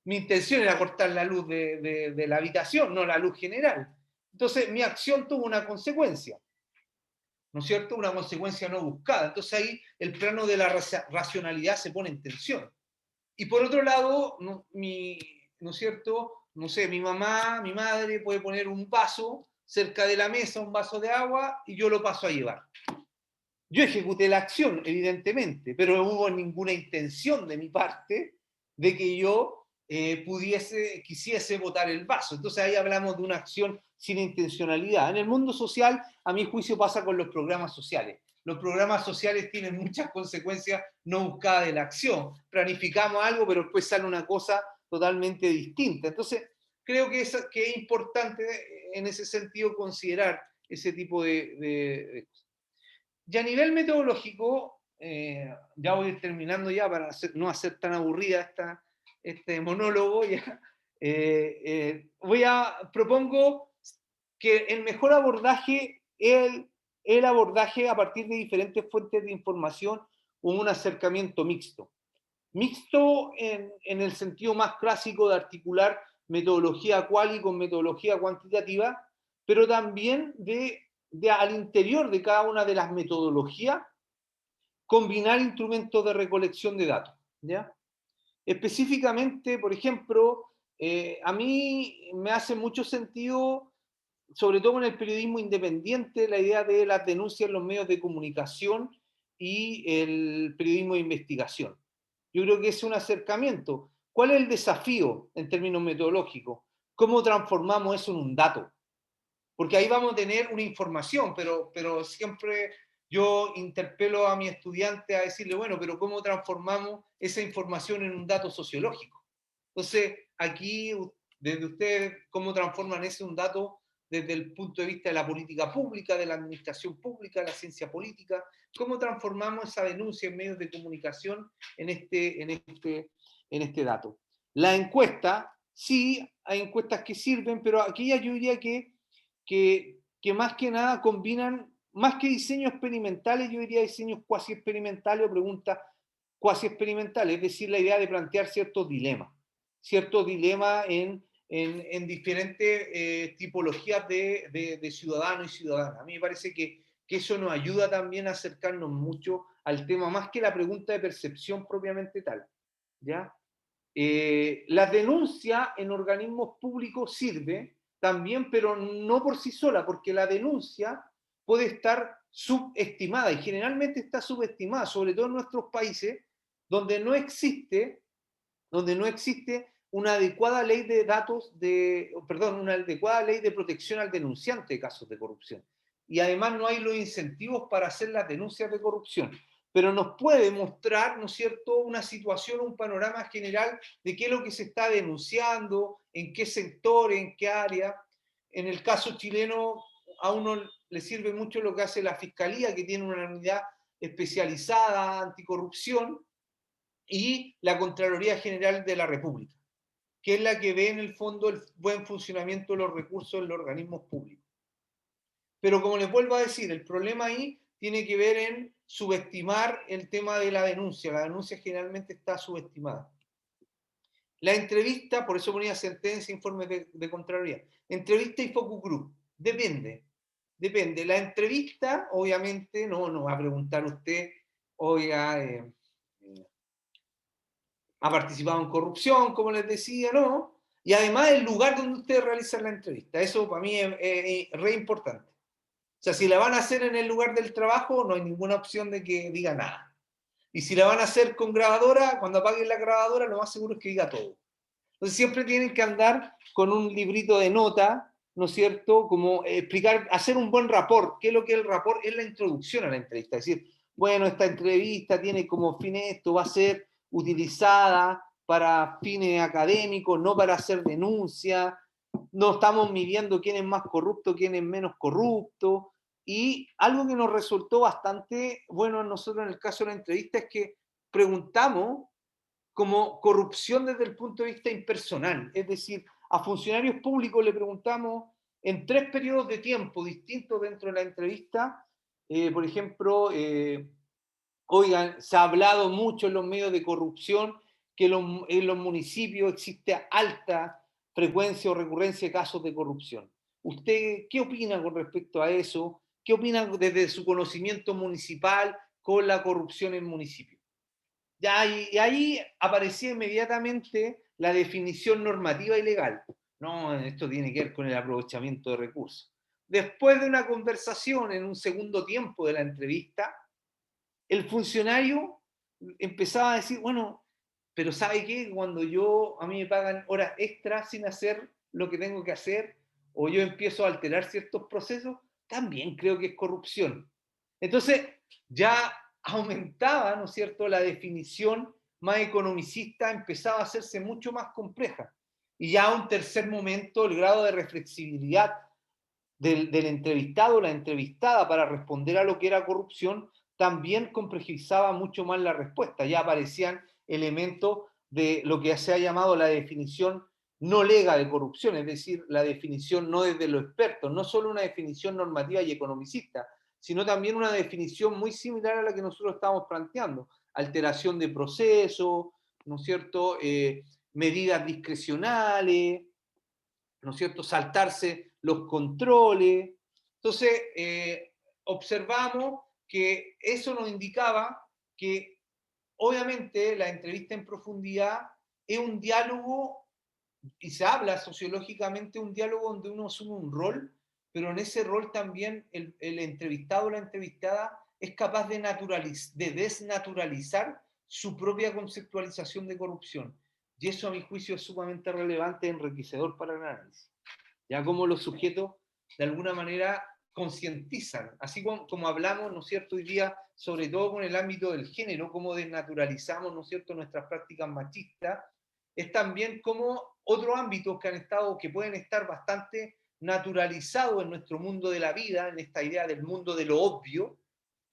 Mi intención era cortar la luz de la habitación, no la luz general. Entonces, mi acción tuvo una consecuencia, ¿no es cierto? Una consecuencia no buscada. Entonces ahí el plano de la racionalidad se pone en tensión. Y por otro lado, ¿no es cierto? No sé, mi mamá, mi madre puede poner un vaso cerca de la mesa, un vaso de agua, y yo lo paso a llevar. Yo ejecuté la acción, evidentemente, pero no hubo ninguna intención de mi parte de que yo quisiese botar el vaso. Entonces ahí hablamos de una acción sin intencionalidad. En el mundo social, a mi juicio, pasa con los programas sociales. Los programas sociales tienen muchas consecuencias no buscadas de la acción. Planificamos algo, pero después sale una cosa totalmente distinta. Entonces, creo que es importante en ese sentido considerar ese tipo de cosas. Y a nivel metodológico, ya voy terminando ya para no hacer tan aburrida este monólogo, ya, propongo que el mejor abordaje es el abordaje a partir de diferentes fuentes de información o un acercamiento mixto. Mixto en el sentido más clásico de articular metodología quali con metodología cuantitativa, pero también al interior de cada una de las metodologías, combinar instrumentos de recolección de datos, ¿ya? Específicamente, por ejemplo, a mí me hace mucho sentido, sobre todo en el periodismo independiente, la idea de las denuncias en los medios de comunicación y el periodismo de investigación. Yo creo que es un acercamiento. ¿Cuál es el desafío en términos metodológicos? ¿Cómo transformamos eso en un dato? Porque ahí vamos a tener una información, pero siempre yo interpelo a mi estudiante a decirle, bueno, pero ¿cómo transformamos esa información en un dato sociológico? Entonces, aquí, desde ustedes, ¿cómo transforman ese un dato desde el punto de vista de la política pública, de la administración pública, de la ciencia política? ¿Cómo transformamos esa denuncia en medios de comunicación en este dato? La encuesta, sí, hay encuestas que sirven, pero aquí yo diría que más que nada combinan, más que diseños experimentales, yo diría diseños cuasi experimentales o preguntas cuasi experimentales, es decir, la idea de plantear ciertos dilemas en diferentes tipologías de ciudadanos y ciudadanas. A mí me parece que eso nos ayuda también a acercarnos mucho al tema, más que la pregunta de percepción propiamente tal, ¿ya? La denuncia en organismos públicos sirve también, pero no por sí sola, porque la denuncia puede estar subestimada y generalmente está subestimada, sobre todo en nuestros países, donde no existe una adecuada ley de una adecuada ley de protección al denunciante de casos de corrupción. Y además no hay los incentivos para hacer las denuncias de corrupción. Pero nos puede mostrar, ¿no es cierto?, una situación, un panorama general de qué es lo que se está denunciando, en qué sector, en qué área. en el caso chileno, a uno le sirve mucho lo que hace la Fiscalía, que tiene una unidad especializada anticorrupción, y la Contraloría General de la República, que es la que ve en el fondo el buen funcionamiento de los recursos de los organismos públicos. Pero como les vuelvo a decir, el problema ahí tiene que ver en subestimar el tema de la denuncia. La denuncia generalmente está subestimada. La entrevista, por eso ponía sentencia, informes de Contraloría. Entrevista y focus group. Depende. Depende. La entrevista, obviamente, no va a preguntar usted, oiga, ha participado en corrupción, como les decía, ¿no? Y además el lugar donde ustedes realizan la entrevista. Eso para mí es re importante. O sea, si la van a hacer en el lugar del trabajo, no hay ninguna opción de que diga nada. Y si la van a hacer con grabadora, cuando apaguen la grabadora, lo más seguro es que diga todo. Entonces siempre tienen que andar con un librito de nota, ¿no es cierto? Como explicar, hacer un buen rapport. ¿Qué es lo que es el rapport? Es la introducción a la entrevista. Es decir, bueno, esta entrevista tiene como fin esto, va a ser utilizada para fines académicos, no para hacer denuncia, no estamos midiendo quién es más corrupto, quién es menos corrupto, y algo que nos resultó bastante bueno a nosotros en el caso de la entrevista es que preguntamos como corrupción desde el punto de vista impersonal, es decir, a funcionarios públicos le preguntamos en 3 periodos de tiempo distintos dentro de la entrevista, por ejemplo, oigan, se ha hablado mucho en los medios de corrupción que en los municipios existe alta frecuencia o recurrencia de casos de corrupción. ¿Usted qué opina con respecto a eso? ¿Qué opina desde su conocimiento municipal con la corrupción en municipios? Ya, y ahí aparecía inmediatamente la definición normativa y legal. No, esto tiene que ver con el aprovechamiento de recursos. Después de una conversación en un segundo tiempo de la entrevista, el funcionario empezaba a decir, bueno, pero ¿sabe qué? Cuando a mí me pagan horas extras sin hacer lo que tengo que hacer, o yo empiezo a alterar ciertos procesos, también creo que es corrupción. Entonces, ya aumentaba, ¿no es cierto?, la definición más economicista empezaba a hacerse mucho más compleja. Y ya a un tercer momento, el grado de reflexibilidad del entrevistado o la entrevistada para responder a lo que era corrupción también complejizaba mucho más la respuesta. Ya aparecían elementos de lo que se ha llamado la definición no lega de corrupción, es decir, la definición no desde los expertos, no solo una definición normativa y economicista, sino también una definición muy similar a la que nosotros estamos planteando. Alteración de procesos, ¿no es cierto? Medidas discrecionales, ¿no es cierto? Saltarse los controles. Entonces, observamos que eso nos indicaba que obviamente la entrevista en profundidad es un diálogo, y se habla sociológicamente, un diálogo donde uno asume un rol, pero en ese rol también el entrevistado o la entrevistada es capaz de desnaturalizar su propia conceptualización de corrupción. Y eso, a mi juicio, es sumamente relevante y enriquecedor para el análisis. Ya como los sujetos, de alguna manera, concientizan, así como hablamos, ¿no es cierto?, hoy día, sobre todo con el ámbito del género, cómo desnaturalizamos, ¿no es cierto?, nuestras prácticas machistas, es también como otros ámbitos que pueden estar bastante naturalizados en nuestro mundo de la vida, en esta idea del mundo de lo obvio,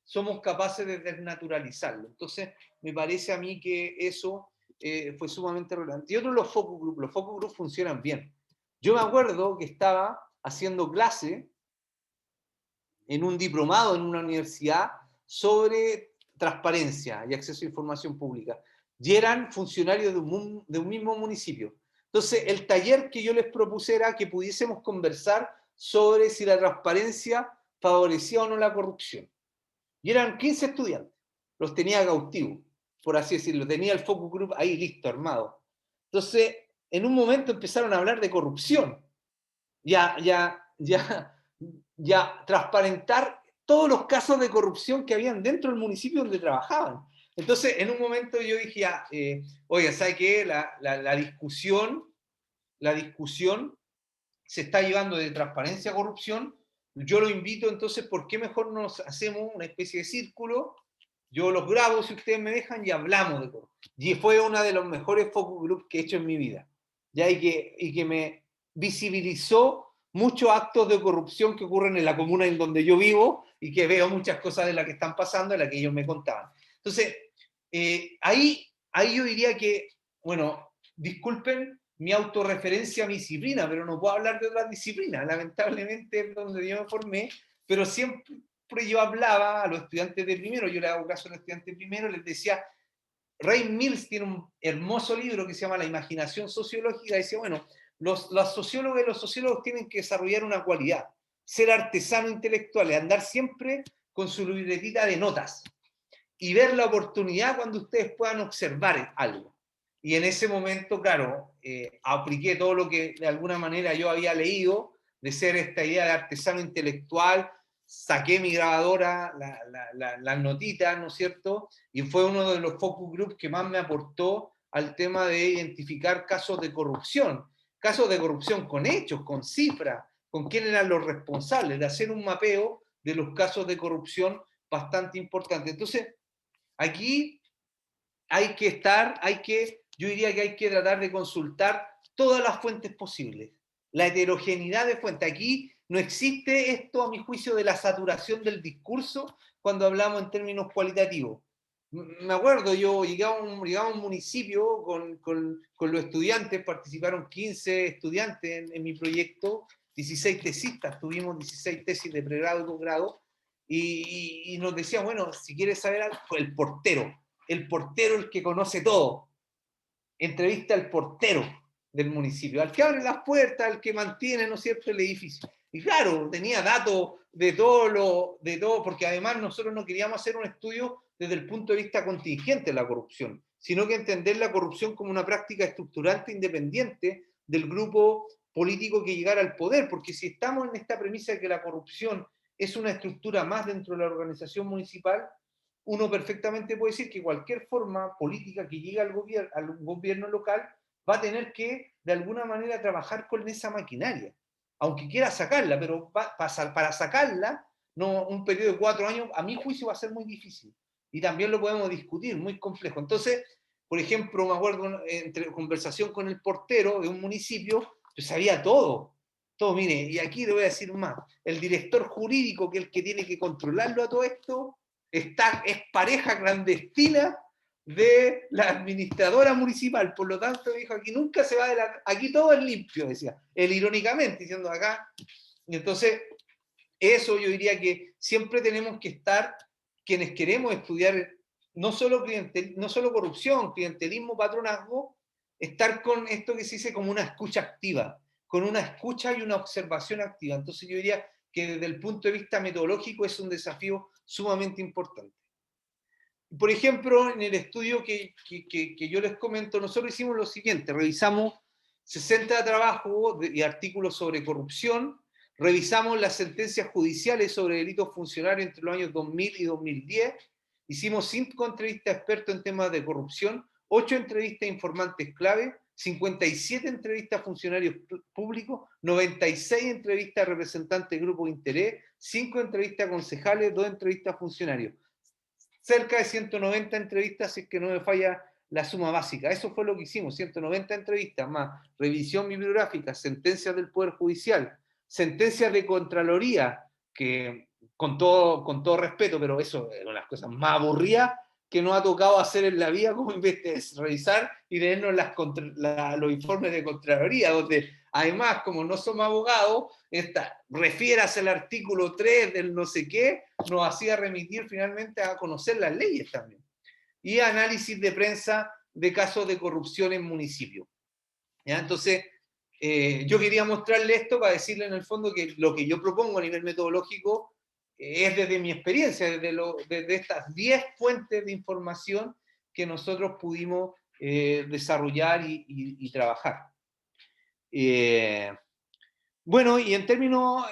somos capaces de desnaturalizarlo. Entonces, me parece a mí que eso fue sumamente relevante. Y otro, los focus group. Los focus group funcionan bien. Yo me acuerdo que estaba haciendo clase en un diplomado en una universidad sobre transparencia y acceso a información pública. Y eran funcionarios de un mismo municipio. Entonces, el taller que yo les propuse era que pudiésemos conversar sobre si la transparencia favorecía o no la corrupción. Y eran 15 estudiantes. Los tenía cautivos, por así decirlo. Tenía el focus group ahí listo, armado. Entonces, en un momento empezaron a hablar de corrupción. Ya transparentar todos los casos de corrupción que habían dentro del municipio donde trabajaban. Entonces, en un momento yo dije, oye, ¿sabe qué? La discusión se está llevando de transparencia a corrupción. Yo lo invito, entonces, ¿por qué mejor nos hacemos una especie de círculo? Yo los grabo, si ustedes me dejan, y hablamos de corrupción. Y fue uno de los mejores focus groups que he hecho en mi vida. Ya, y que me visibilizó muchos actos de corrupción que ocurren en la comuna en donde yo vivo y que veo muchas cosas de las que están pasando, de las que ellos me contaban. Entonces, ahí yo diría que, bueno, disculpen mi autorreferencia a mi disciplina, pero no puedo hablar de otras disciplinas, lamentablemente es donde yo me formé, pero siempre yo hablaba a los estudiantes de primero, yo le hago caso a los estudiantes de primero, les decía, Ray Mills tiene un hermoso libro que se llama La imaginación sociológica, y decía, bueno, los sociólogos y los sociólogos tienen que desarrollar una cualidad, ser artesanos intelectuales, andar siempre con su libretita de notas y ver la oportunidad cuando ustedes puedan observar algo. Y en ese momento, claro, apliqué todo lo que de alguna manera yo había leído, de ser esta idea de artesano intelectual, saqué mi grabadora, las notitas, ¿no es cierto? Y fue uno de los focus groups que más me aportó al tema de identificar casos de corrupción con hechos, con cifras, con quién eran los responsables, de hacer un mapeo de los casos de corrupción bastante importante. Entonces, aquí yo diría que hay que tratar de consultar todas las fuentes posibles, la heterogeneidad de fuentes. Aquí no existe esto, a mi juicio, de la saturación del discurso cuando hablamos en términos cualitativos. Me acuerdo, yo llegué a un municipio con los estudiantes, participaron 15 estudiantes en mi proyecto, 16 tesistas, tuvimos 16 tesis de pregrado y posgrado, y nos decían, bueno, si quieres saber algo, el portero el que conoce todo. Entrevista al portero del municipio, al que abre las puertas, al que mantiene, ¿no es cierto?, el edificio. Y claro, tenía datos de todo, porque además nosotros no queríamos hacer un estudio desde el punto de vista contingente de la corrupción, sino que entender la corrupción como una práctica estructurante independiente del grupo político que llegara al poder, porque si estamos en esta premisa de que la corrupción es una estructura más dentro de la organización municipal, uno perfectamente puede decir que cualquier forma política que llegue al gobierno local va a tener que, de alguna manera, trabajar con esa maquinaria, aunque quiera sacarla, pero para sacarla, no, un periodo de 4 años, a mi juicio, va a ser muy difícil. Y también lo podemos discutir, muy complejo. Entonces, por ejemplo, me acuerdo entre conversación con el portero de un municipio, yo sabía todo. Todo, mire, y aquí le voy a decir más. El director jurídico, que es el que tiene que controlarlo a todo esto, es pareja clandestina de la administradora municipal, por lo tanto dijo, aquí nunca se va de aquí todo es limpio, decía, él irónicamente, diciendo acá. Y entonces, eso yo diría que siempre tenemos que estar, quienes queremos estudiar no solo corrupción, clientelismo, patronazgo, estar con esto que se dice como una escucha activa, con una escucha y una observación activa. Entonces yo diría que desde el punto de vista metodológico es un desafío sumamente importante. Por ejemplo, en el estudio que yo les comento, nosotros hicimos lo siguiente, revisamos 60 trabajos y artículos sobre corrupción, revisamos las sentencias judiciales sobre delitos funcionarios entre los años 2000 y 2010, hicimos 5 entrevistas a expertos en temas de corrupción, 8 entrevistas a informantes clave, 57 entrevistas a funcionarios públicos, 96 entrevistas a representantes de grupos de interés, 5 entrevistas a concejales, 2 entrevistas a funcionarios. Cerca de 190 entrevistas, si es que no me falla la suma básica. Eso fue lo que hicimos, 190 entrevistas, más revisión bibliográfica, sentencias del Poder Judicial, sentencias de Contraloría, que con todo respeto, pero eso es una de las cosas más aburridas que nos ha tocado hacer en la vida, como en vez de revisar y leernos los informes de Contraloría, donde además, como no somos abogados, refiérase al artículo 3 del no sé qué, nos hacía remitir finalmente a conocer las leyes también. Y análisis de prensa de casos de corrupción en municipios. ¿Ya? Entonces, yo quería mostrarle esto para decirle en el fondo que lo que yo propongo a nivel metodológico es desde mi experiencia, desde estas 10 fuentes de información que nosotros pudimos desarrollar y trabajar. Bueno, y en términos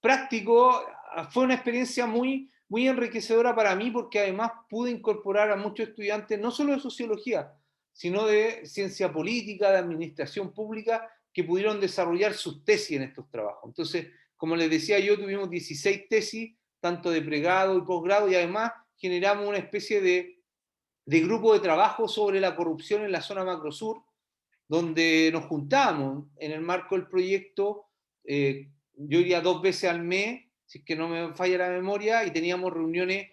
prácticos, fue una experiencia muy, muy enriquecedora para mí porque además pude incorporar a muchos estudiantes, no solo de sociología, sino de ciencia política, de administración pública, que pudieron desarrollar sus tesis en estos trabajos. Entonces, como les decía yo, tuvimos 16 tesis, tanto de pregrado y posgrado, y además generamos una especie de grupo de trabajo sobre la corrupción en la zona macrosur, donde nos juntábamos en el marco del proyecto, yo iría 2 veces al mes, si es que no me falla la memoria, y teníamos reuniones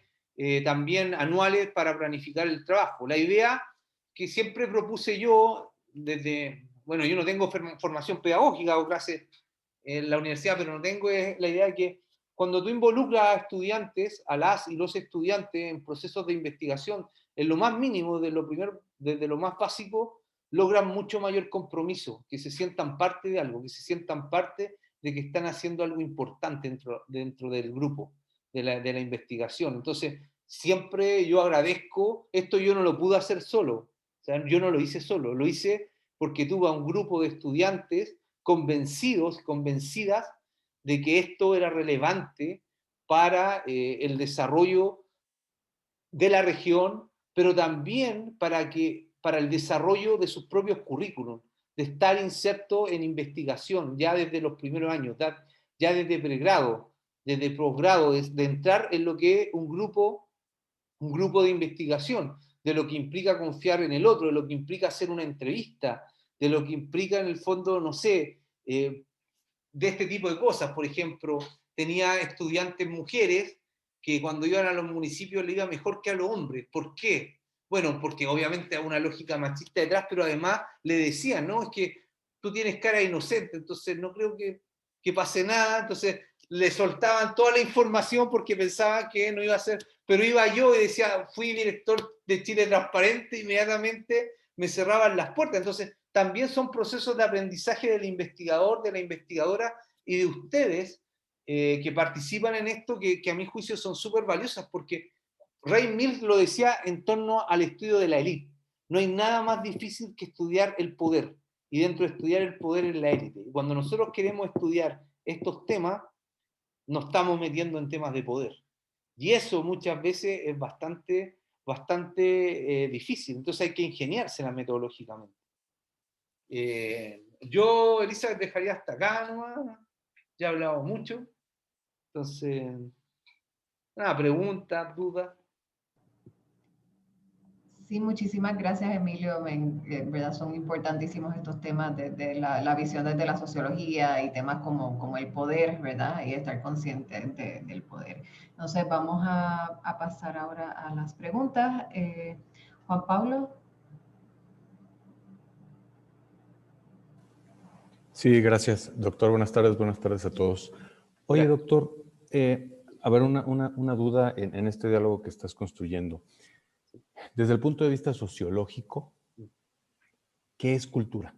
también anuales para planificar el trabajo. La idea que siempre propuse yo, desde, bueno, yo no tengo formación pedagógica o clases en la universidad, pero no tengo la idea de que cuando tú involucras a estudiantes, a las y los estudiantes en procesos de investigación, en lo más mínimo, de lo primero, desde lo más básico, logran mucho mayor compromiso, que se sientan parte de algo, que se sientan parte de que están haciendo algo importante dentro del grupo, de la investigación. Entonces, siempre yo agradezco, esto yo no lo pude hacer solo, o sea, yo no lo hice solo, lo hice porque tuve a un grupo de estudiantes convencidos, convencidas de que esto era relevante para el desarrollo de la región, pero también para el desarrollo de sus propios currículums, de estar inserto en investigación ya desde los primeros años, ya desde pregrado, desde posgrado, de entrar en lo que es un grupo de investigación, de lo que implica confiar en el otro, de lo que implica hacer una entrevista, de lo que implica en el fondo, no sé, de este tipo de cosas. Por ejemplo, tenía estudiantes mujeres que cuando iban a los municipios le iba mejor que a los hombres. ¿Por qué? Bueno, porque obviamente hay una lógica machista detrás, pero además le decían, no, es que tú tienes cara inocente, entonces no creo que pase nada, entonces le soltaban toda la información porque pensaban que no iba a ser, pero iba yo y decía, fui director de Chile Transparente, inmediatamente me cerraban las puertas. Entonces, también son procesos de aprendizaje del investigador, de la investigadora y de ustedes que participan en esto, que a mi juicio son súper valiosas, porque Ray Mills lo decía en torno al estudio de la élite. No hay nada más difícil que estudiar el poder, y dentro de estudiar el poder en la élite. Y cuando nosotros queremos estudiar estos temas, nos estamos metiendo en temas de poder. Y eso muchas veces es bastante difícil. Entonces hay que ingeniársela metodológicamente. Yo, Elizabeth, dejaría hasta acá nomás. Ya he hablado mucho. Entonces, nada, preguntas, dudas. Sí, muchísimas gracias, Emilio. En verdad son importantísimos estos temas desde la visión desde la sociología y temas como el poder, ¿verdad? Y estar consciente del poder. Entonces, vamos a pasar ahora a las preguntas. Juan Pablo. Sí, gracias, doctor. Buenas tardes a todos. Oye, doctor, a ver, una duda en este diálogo que estás construyendo. Desde el punto de vista sociológico, ¿qué es cultura?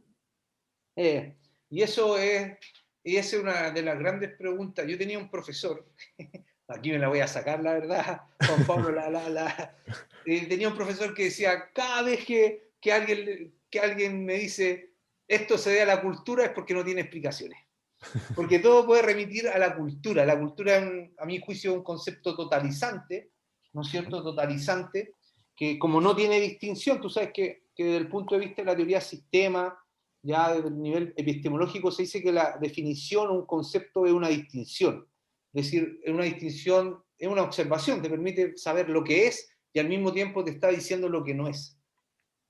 Y esa es una de las grandes preguntas. Yo tenía un profesor, aquí me la voy a sacar, la verdad, Juan Pablo, tenía un profesor que decía, cada vez que alguien me dice, esto se debe a la cultura, es porque no tiene explicaciones. Porque todo puede remitir a la cultura. La cultura, a mi juicio, es un concepto totalizante, ¿no es cierto? Totalizante, que como no tiene distinción, tú sabes que desde el punto de vista de la teoría sistema, ya desde el nivel epistemológico se dice que la definición o un concepto es una distinción. Es decir, es una distinción, es una observación, te permite saber lo que es y al mismo tiempo te está diciendo lo que no es.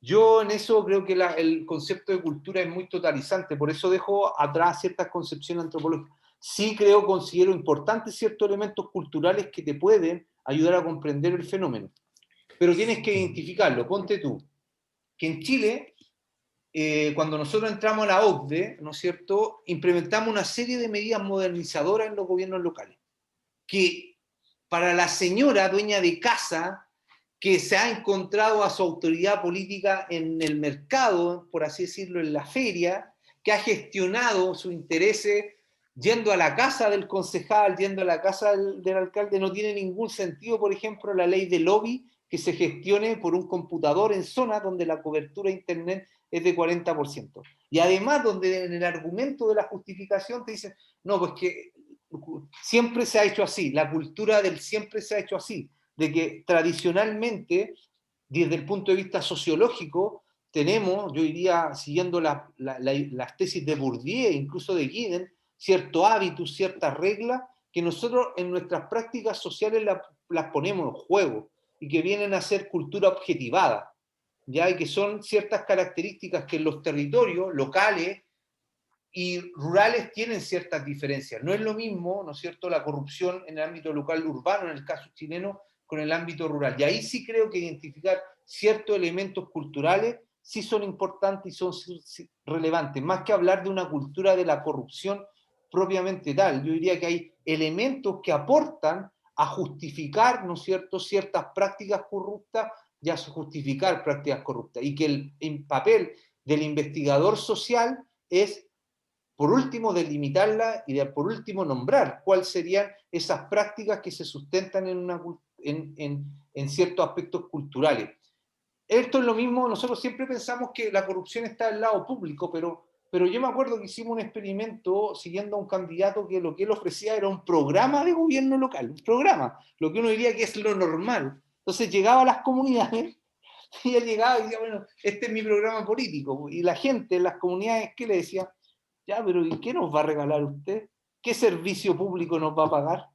Yo en eso creo que el concepto de cultura es muy totalizante, por eso dejo atrás ciertas concepciones antropológicas. Sí considero importantes ciertos elementos culturales que te pueden ayudar a comprender el fenómeno, pero tienes que identificarlo. Ponte tú, que en Chile, cuando nosotros entramos a la OCDE, ¿no es cierto?, implementamos una serie de medidas modernizadoras en los gobiernos locales, que para la señora dueña de casa, que se ha encontrado a su autoridad política en el mercado, por así decirlo, en la feria, que ha gestionado sus intereses yendo a la casa del concejal, yendo a la casa del alcalde, no tiene ningún sentido, por ejemplo, la ley de lobby que se gestione por un computador en zonas donde la cobertura de internet es de 40%. Y además, donde en el argumento de la justificación te dicen, no, pues que siempre se ha hecho así, la cultura del siempre se ha hecho así, de que tradicionalmente, desde el punto de vista sociológico, tenemos, yo diría, siguiendo las tesis de Bourdieu, incluso de Guiden, ciertos hábitos, ciertas reglas, que nosotros en nuestras prácticas sociales las ponemos en juego y que vienen a ser cultura objetivada. ya, y que son ciertas características que en los territorios locales y rurales tienen ciertas diferencias. No es lo mismo, ¿no es cierto?, la corrupción en el ámbito local urbano, en el caso chileno, con el ámbito rural. Y ahí sí creo que identificar ciertos elementos culturales sí son importantes y son relevantes, más que hablar de una cultura de la corrupción propiamente tal. Yo diría que hay elementos que aportan a justificar, ¿no es cierto?, ciertas prácticas corruptas y a justificar prácticas corruptas. Y que el papel del investigador social es, por último, delimitarla y por último nombrar cuáles serían esas prácticas que se sustentan en ciertos aspectos culturales. Esto es lo mismo, nosotros siempre pensamos que la corrupción está del lado público, pero yo me acuerdo que hicimos un experimento siguiendo a un candidato que lo que él ofrecía era un programa de gobierno local, un programa, lo que uno diría que es lo normal. Entonces llegaba a las comunidades y él llegaba y decía, bueno, este es mi programa político. Y la gente en las comunidades, ¿qué le decía? Ya, pero ¿y qué nos va a regalar usted? ¿Qué servicio público nos va a pagar?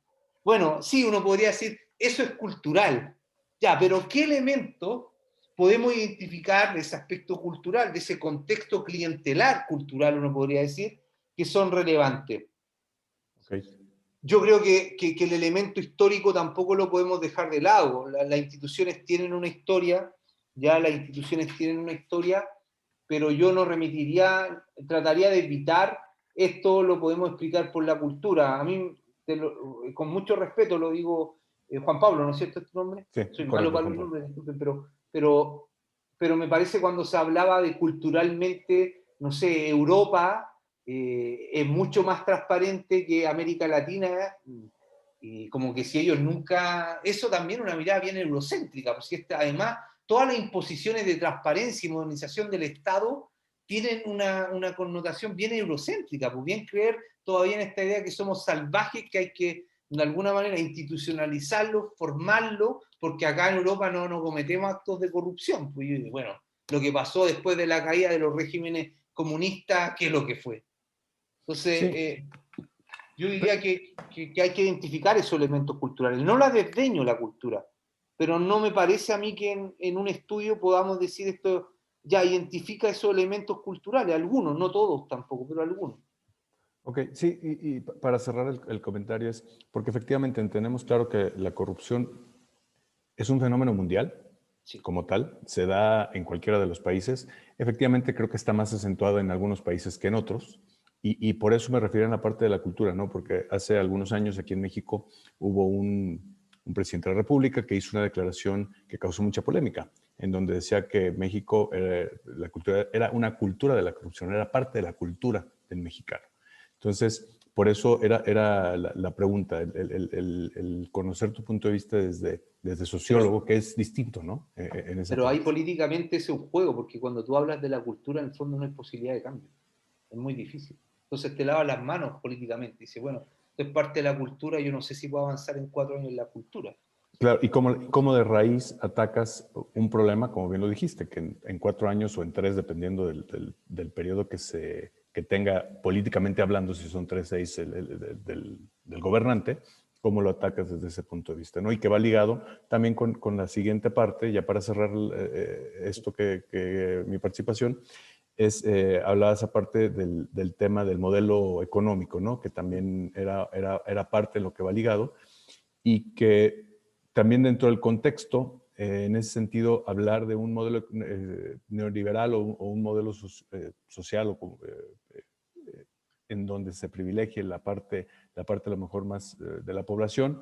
Bueno, sí, uno podría decir, eso es cultural. Ya, pero ¿qué elemento podemos identificar de ese aspecto cultural, de ese contexto clientelar cultural, uno podría decir, que son relevantes? Okay. Yo creo que el elemento histórico tampoco lo podemos dejar de lado. Las instituciones tienen una historia, ya las instituciones tienen una historia, pero yo no remitiría, trataría de evitar, esto lo podemos explicar por la cultura. A mí, con mucho respeto lo digo, Juan Pablo, ¿no es cierto este nombre? Sí, Soy malo correcto, para Juan los Pablo. nombres, disculpen, pero me parece cuando se hablaba de culturalmente, no sé, Europa, es mucho más transparente que América Latina, y como que si ellos nunca... Eso también es una mirada bien eurocéntrica, porque además todas las imposiciones de transparencia y modernización del Estado tienen una connotación bien eurocéntrica, pues bien creer todavía en esta idea que somos salvajes, que hay que de alguna manera institucionalizarlo, formarlo, porque acá en Europa no cometemos actos de corrupción. Pues, bueno, lo que pasó después de la caída de los regímenes comunistas, ¿qué es lo que fue? Entonces, Sí. yo diría que hay que identificar esos elementos culturales. No la desdeño la cultura, pero no me parece a mí que en un estudio podamos decir esto, ya identifica esos elementos culturales, algunos, no todos tampoco, pero algunos. Ok, sí, y para cerrar el comentario es, porque efectivamente entendemos claro que la corrupción es un fenómeno mundial, Sí. como tal, se da en cualquiera de los países. Efectivamente creo que está más acentuado en algunos países que en otros, y por eso me refiero en la parte de la cultura, ¿no? Porque hace algunos años aquí en México hubo un presidente de la República que hizo una declaración que causó mucha polémica, en donde decía que México, la cultura, era una cultura de la corrupción, era parte de la cultura del mexicano. Entonces, por eso era la pregunta, el conocer tu punto de vista desde sociólogo, que es distinto, ¿no? En esa Pero parte. ahí políticamente es un juego, porque cuando tú hablas de la cultura, en el fondo no hay posibilidad de cambio. Es muy difícil. Entonces te lavas las manos políticamente. Dice, bueno, esto es parte de la cultura, yo no sé si puedo avanzar en 4 años en la cultura. Claro, y cómo de raíz atacas un problema, como bien lo dijiste, que en 4 años o en 3, dependiendo del periodo que tenga políticamente hablando, si son 3, 6 del gobernante, cómo lo atacas desde ese punto de vista, ¿no? Y que va ligado también con la siguiente parte, ya para cerrar esto que mi participación, es hablabas aparte del tema del modelo económico, ¿no? Que también era parte de lo que va ligado, y que también dentro del contexto, en ese sentido, hablar de un modelo neoliberal o un modelo social en donde se privilegie la parte a lo mejor más de la población.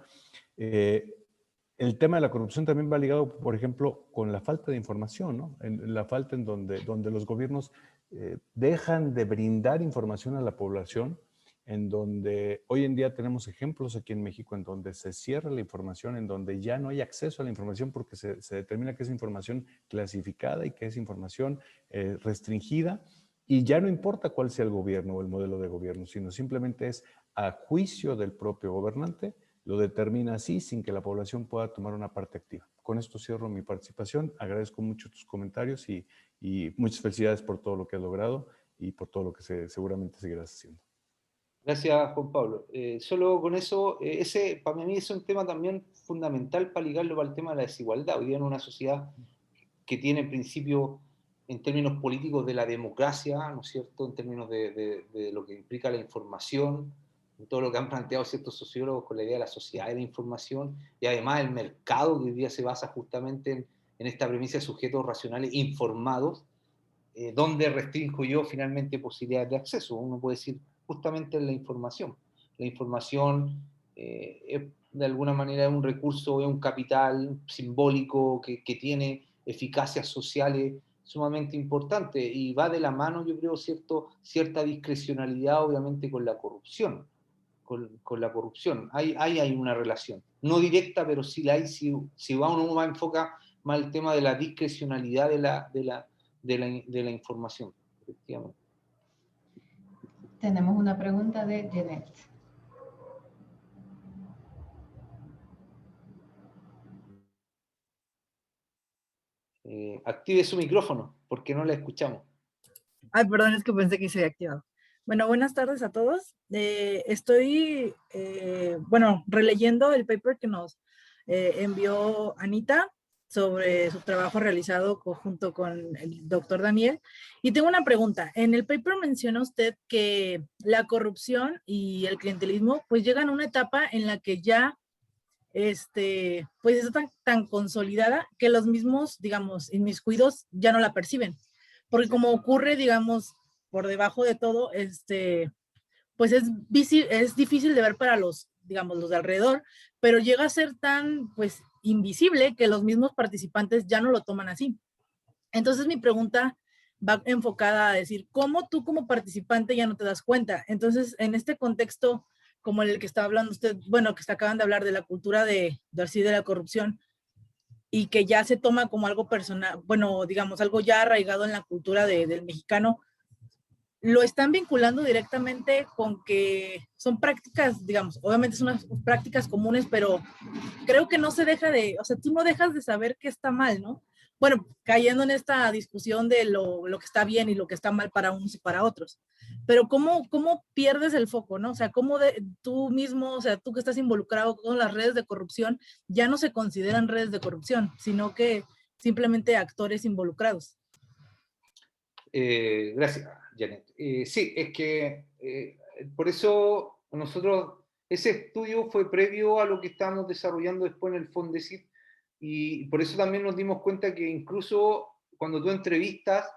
El tema de la corrupción también va ligado, por ejemplo, con la falta de información, ¿no? En la falta en donde los gobiernos dejan de brindar información a la población, en donde hoy en día tenemos ejemplos aquí en México en donde se cierra la información, en donde ya no hay acceso a la información porque se determina que es información clasificada y que es información restringida, y ya no importa cuál sea el gobierno o el modelo de gobierno, sino simplemente es a juicio del propio gobernante, lo determina así sin que la población pueda tomar una parte activa. Con esto cierro mi participación, agradezco mucho tus comentarios y muchas felicidades por todo lo que has logrado y por todo lo que seguramente seguirás haciendo. Gracias, Juan Pablo. Solo con eso, ese para mí es un tema también fundamental para ligarlo para el tema de la desigualdad. Hoy día en una sociedad que tiene en principio, en términos políticos, de la democracia, ¿no es cierto?, en términos de lo que implica la información, en todo lo que han planteado ciertos sociólogos con la idea de la sociedad de la información, y además el mercado que hoy día se basa justamente en esta premisa de sujetos racionales informados, donde restringo yo finalmente posibilidades de acceso. Uno puede decir justamente en la información. La información de alguna manera es un recurso, es un capital simbólico que tiene eficacias sociales sumamente importantes y va de la mano, yo creo, cierta discrecionalidad obviamente con la corrupción. Con la corrupción. Hay una relación. No directa, pero sí la hay, si uno va a enfocar más el tema de la discrecionalidad de la información, efectivamente. Tenemos una pregunta de Janet. Active su micrófono, porque no la escuchamos. Ay, perdón, es que pensé que se había activado. Bueno, buenas tardes a todos. Estoy, bueno, releyendo el paper que nos envió Anita sobre su trabajo realizado junto con el doctor Daniel. Y tengo una pregunta. En el paper menciona usted que la corrupción y el clientelismo pues llegan a una etapa en la que ya pues está tan consolidada que los mismos, digamos, inmiscuidos ya no la perciben. Porque como ocurre, digamos, por debajo de todo, pues es difícil de ver para los, digamos, los de alrededor, pero llega a ser tan, pues, invisible que los mismos participantes ya no lo toman así. Entonces mi pregunta va enfocada a decir, ¿cómo tú como participante ya no te das cuenta? Entonces, en este contexto, como el que estaba hablando usted, bueno, que acaban de hablar de la cultura de la corrupción, y que ya se toma como algo personal, bueno, digamos, algo ya arraigado en la cultura del mexicano, lo están vinculando directamente con que son prácticas, digamos, obviamente son unas prácticas comunes, pero creo que no se deja de, o sea, tú no dejas de saber que está mal, ¿no? Bueno, cayendo en esta discusión de lo que está bien y lo que está mal para unos y para otros. Pero ¿cómo pierdes el foco, no? O sea, ¿cómo tú mismo, o sea, tú que estás involucrado con las redes de corrupción, ya no se consideran redes de corrupción, sino que simplemente actores involucrados? Gracias, Janet. Sí, es que por eso nosotros, ese estudio fue previo a lo que estábamos desarrollando después en el Fondesit, y por eso también nos dimos cuenta que incluso cuando tú entrevistas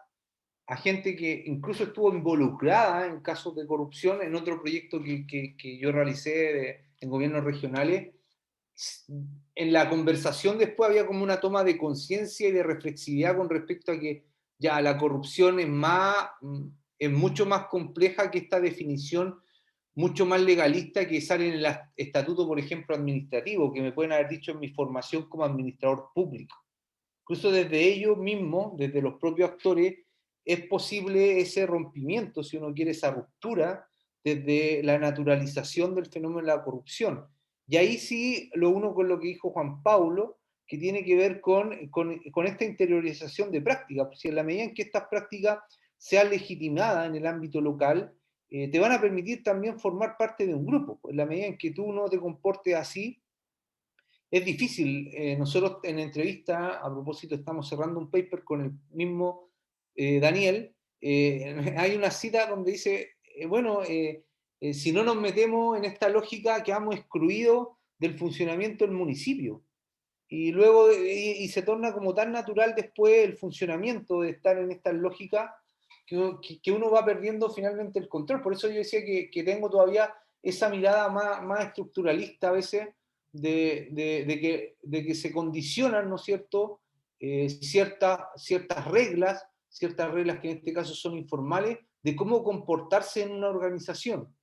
a gente que incluso estuvo involucrada en casos de corrupción, en otro proyecto que yo realicé en gobiernos regionales, en la conversación después había como una toma de conciencia y de reflexividad con respecto a que ya la corrupción es mucho más compleja que esta definición mucho más legalista que sale en el estatuto, por ejemplo, administrativo, que me pueden haber dicho en mi formación como administrador público. Incluso desde ellos mismos, desde los propios actores, es posible ese rompimiento, si uno quiere, esa ruptura desde la naturalización del fenómeno de la corrupción. Y ahí sí lo uno con lo que dijo Juan Pablo, que tiene que ver con esta interiorización de prácticas. Pues si en la medida en que estas prácticas sean legitimadas en el ámbito local, te van a permitir también formar parte de un grupo. En la medida en que tú no te comportes así, es difícil. Nosotros en entrevista, a propósito, estamos cerrando un paper con el mismo Daniel, hay una cita donde dice, si no nos metemos en esta lógica, quedamos excluidos del funcionamiento del municipio. Y luego, y se torna como tan natural después el funcionamiento de estar en esta lógica, que uno va perdiendo finalmente el control. Por eso yo decía que tengo todavía esa mirada más estructuralista a veces, de que se condicionan, ¿no es cierto?, ciertas reglas que en este caso son informales, de cómo comportarse en una organización.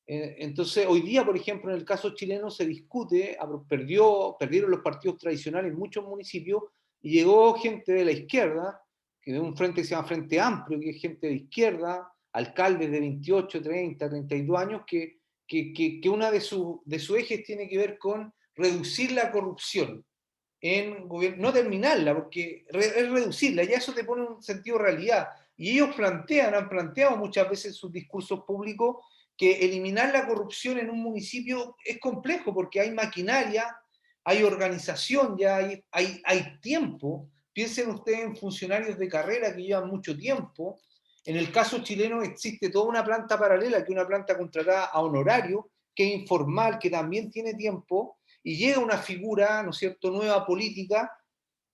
Entonces, hoy día, por ejemplo, en el caso chileno se discute, perdieron los partidos tradicionales en muchos municipios, y llegó gente de la izquierda, que de un frente que se llama Frente Amplio, que es gente de izquierda, alcaldes de 28, 30, 32 años, que una de sus ejes tiene que ver con reducir la corrupción en gobierno, no terminarla, porque es reducirla, ya eso te pone un sentido de realidad. Y ellos han planteado muchas veces en sus discursos públicos que eliminar la corrupción en un municipio es complejo, porque hay maquinaria, hay organización, ya hay tiempo. piensen ustedes en funcionarios de carrera que llevan mucho tiempo. En el caso chileno existe toda una planta paralela, que es una planta contratada a honorario, que es informal, que también tiene tiempo, y llega una figura, ¿no es cierto?, nueva política,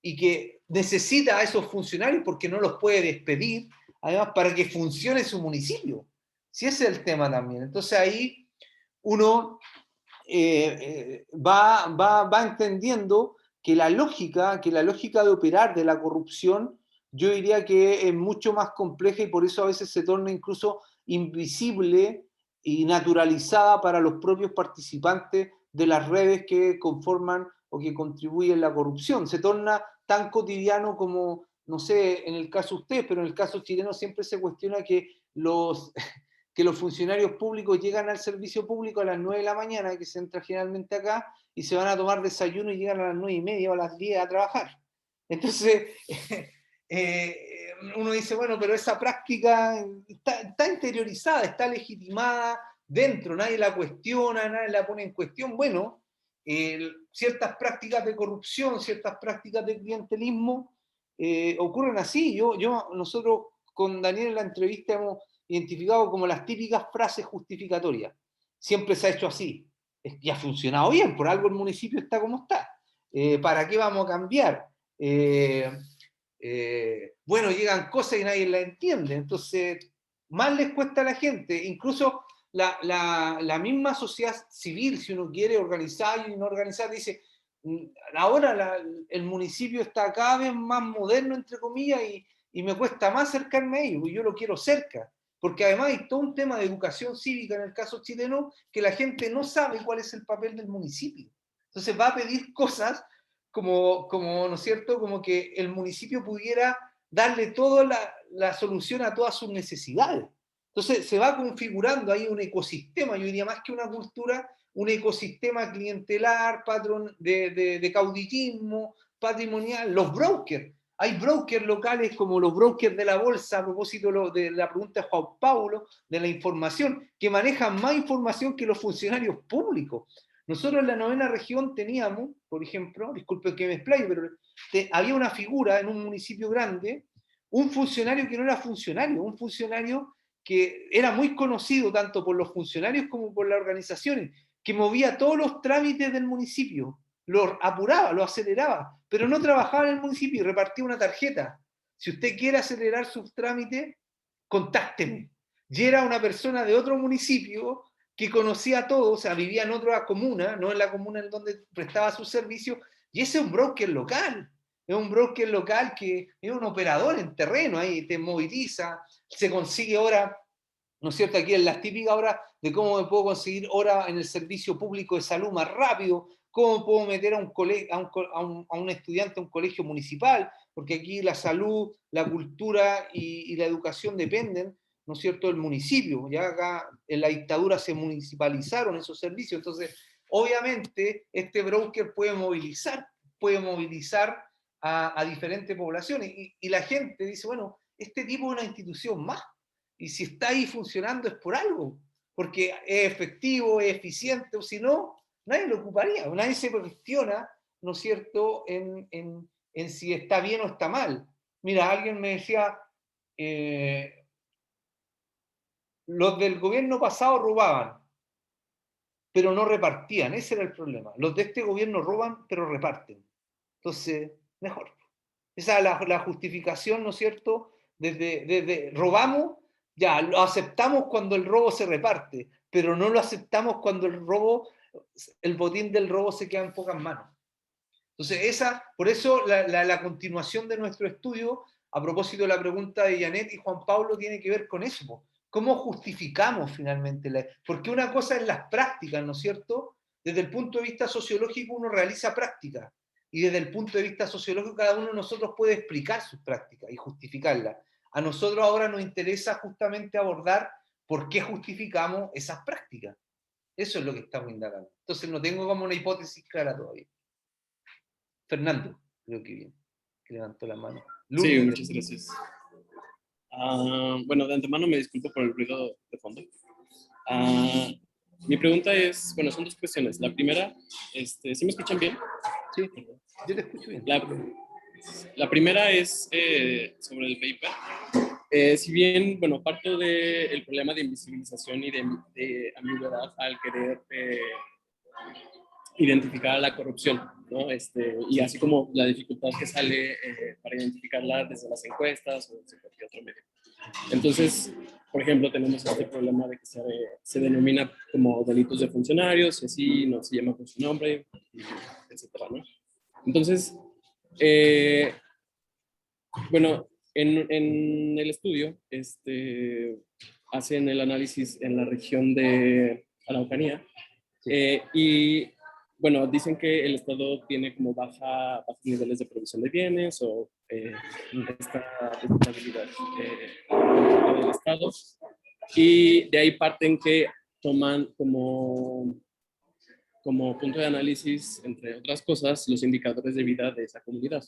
y que necesita a esos funcionarios porque no los puede despedir, además para que funcione su municipio. Si ese es el tema también. Entonces ahí uno va entendiendo que la lógica de operar de la corrupción, yo diría que es mucho más compleja y por eso a veces se torna incluso invisible y naturalizada para los propios participantes de las redes que conforman o que contribuyen a la corrupción. Se torna tan cotidiano como, no sé, en el caso de ustedes, pero en el caso chileno siempre se cuestiona que los funcionarios públicos llegan al servicio público a las 9 de la mañana, que se entra generalmente acá, y se van a tomar desayuno y llegan a las 9:30 o a las 10 a trabajar. Entonces, uno dice, bueno, pero esa práctica está interiorizada, está legitimada dentro, nadie la cuestiona, nadie la pone en cuestión. Bueno, ciertas prácticas de corrupción, ciertas prácticas de clientelismo ocurren así. Nosotros con Daniel en la entrevista hemos identificado como las típicas frases justificatorias. Siempre se ha hecho así. Y ha funcionado bien, por algo el municipio está como está. ¿Para qué vamos a cambiar? Bueno, llegan cosas y nadie las entiende. Entonces, más les cuesta a la gente. Incluso la misma sociedad civil, si uno quiere, organizar y no organizar, dice, ahora el municipio está cada vez más moderno, entre comillas, y me cuesta más acercarme a ellos, porque yo lo quiero cerca. Porque además hay todo un tema de educación cívica en el caso chileno, que la gente no sabe cuál es el papel del municipio. Entonces va a pedir cosas como ¿no es cierto?, como que el municipio pudiera darle toda la solución a todas sus necesidades. Entonces se va configurando ahí un ecosistema, yo diría más que una cultura, un ecosistema clientelar, patrón de caudillismo, patrimonial, los brokers. Hay brokers locales como los brokers de la bolsa, a propósito de la pregunta de Juan Paulo, de la información, que manejan más información que los funcionarios públicos. Nosotros en la 9ª región teníamos, por ejemplo, disculpe que me explayo, pero había una figura en un municipio grande, un funcionario que no era funcionario, un funcionario que era muy conocido tanto por los funcionarios como por las organizaciones, que movía todos los trámites del municipio, lo apuraba, lo aceleraba, pero no trabajaba en el municipio y repartía una tarjeta. Si usted quiere acelerar sus trámites, contácteme. Y era una persona de otro municipio que conocía a todos, o sea, vivía en otra comuna, no en la comuna en donde prestaba su servicio, y ese es un broker local. Es un broker local que es un operador en terreno, ahí te moviliza, se consigue hora, ¿no es cierto? Aquí en las típicas horas de cómo me puedo conseguir hora en el servicio público de salud más rápido, cómo puedo meter a un estudiante a un colegio municipal, porque aquí la salud, la cultura y la educación dependen, ¿no es cierto?, del municipio. Ya acá en la dictadura se municipalizaron esos servicios, entonces obviamente este broker puede movilizar a diferentes poblaciones y la gente dice, bueno, este tipo es una institución más, y si está ahí funcionando es por algo, porque es efectivo, es eficiente, o si no, nadie lo ocuparía, nadie se cuestiona, ¿no es cierto?, en si está bien o está mal. Mira, alguien me decía, los del gobierno pasado robaban, pero no repartían, ese era el problema. Los de este gobierno roban, pero reparten. Entonces, mejor. Esa es la justificación, ¿no es cierto? Desde robamos, ya, lo aceptamos cuando el robo se reparte, pero no lo aceptamos cuando el botín del robo se queda en pocas manos. Entonces, por eso la continuación de nuestro estudio, a propósito de la pregunta de Janet y Juan Pablo, tiene que ver con eso. ¿Cómo justificamos finalmente? Porque una cosa es las prácticas, ¿no es cierto? Desde el punto de vista sociológico uno realiza prácticas. Y desde el punto de vista sociológico cada uno de nosotros puede explicar sus prácticas y justificarlas. A nosotros ahora nos interesa justamente abordar por qué justificamos esas prácticas. Eso es lo que estamos indagando. Entonces no tengo como una hipótesis clara todavía. Fernando, creo que bien, que levantó la mano. Sí, muchas gracias. Bueno, de antemano me disculpo por el ruido de fondo. Mi pregunta es, bueno, son dos cuestiones. La primera, ¿sí me escuchan bien? Sí, yo te escucho bien. gracias. La primera es sobre el paper. Si bien, bueno, parto del problema de invisibilización y de ambigüedad al querer identificar la corrupción, ¿no? Y así como la dificultad que sale para identificarla desde las encuestas o desde cualquier otro medio. Entonces, por ejemplo, tenemos este problema de que se denomina como delitos de funcionarios y así no se llama por su nombre, etcétera, ¿no? Entonces, bueno, en el estudio hacen el análisis en la región de Araucanía y bueno, dicen que el Estado tiene como bajos niveles de provisión de bienes o esta estabilidad del Estado. Y de ahí parten que toman como punto de análisis, entre otras cosas, los indicadores de vida de esa comunidad.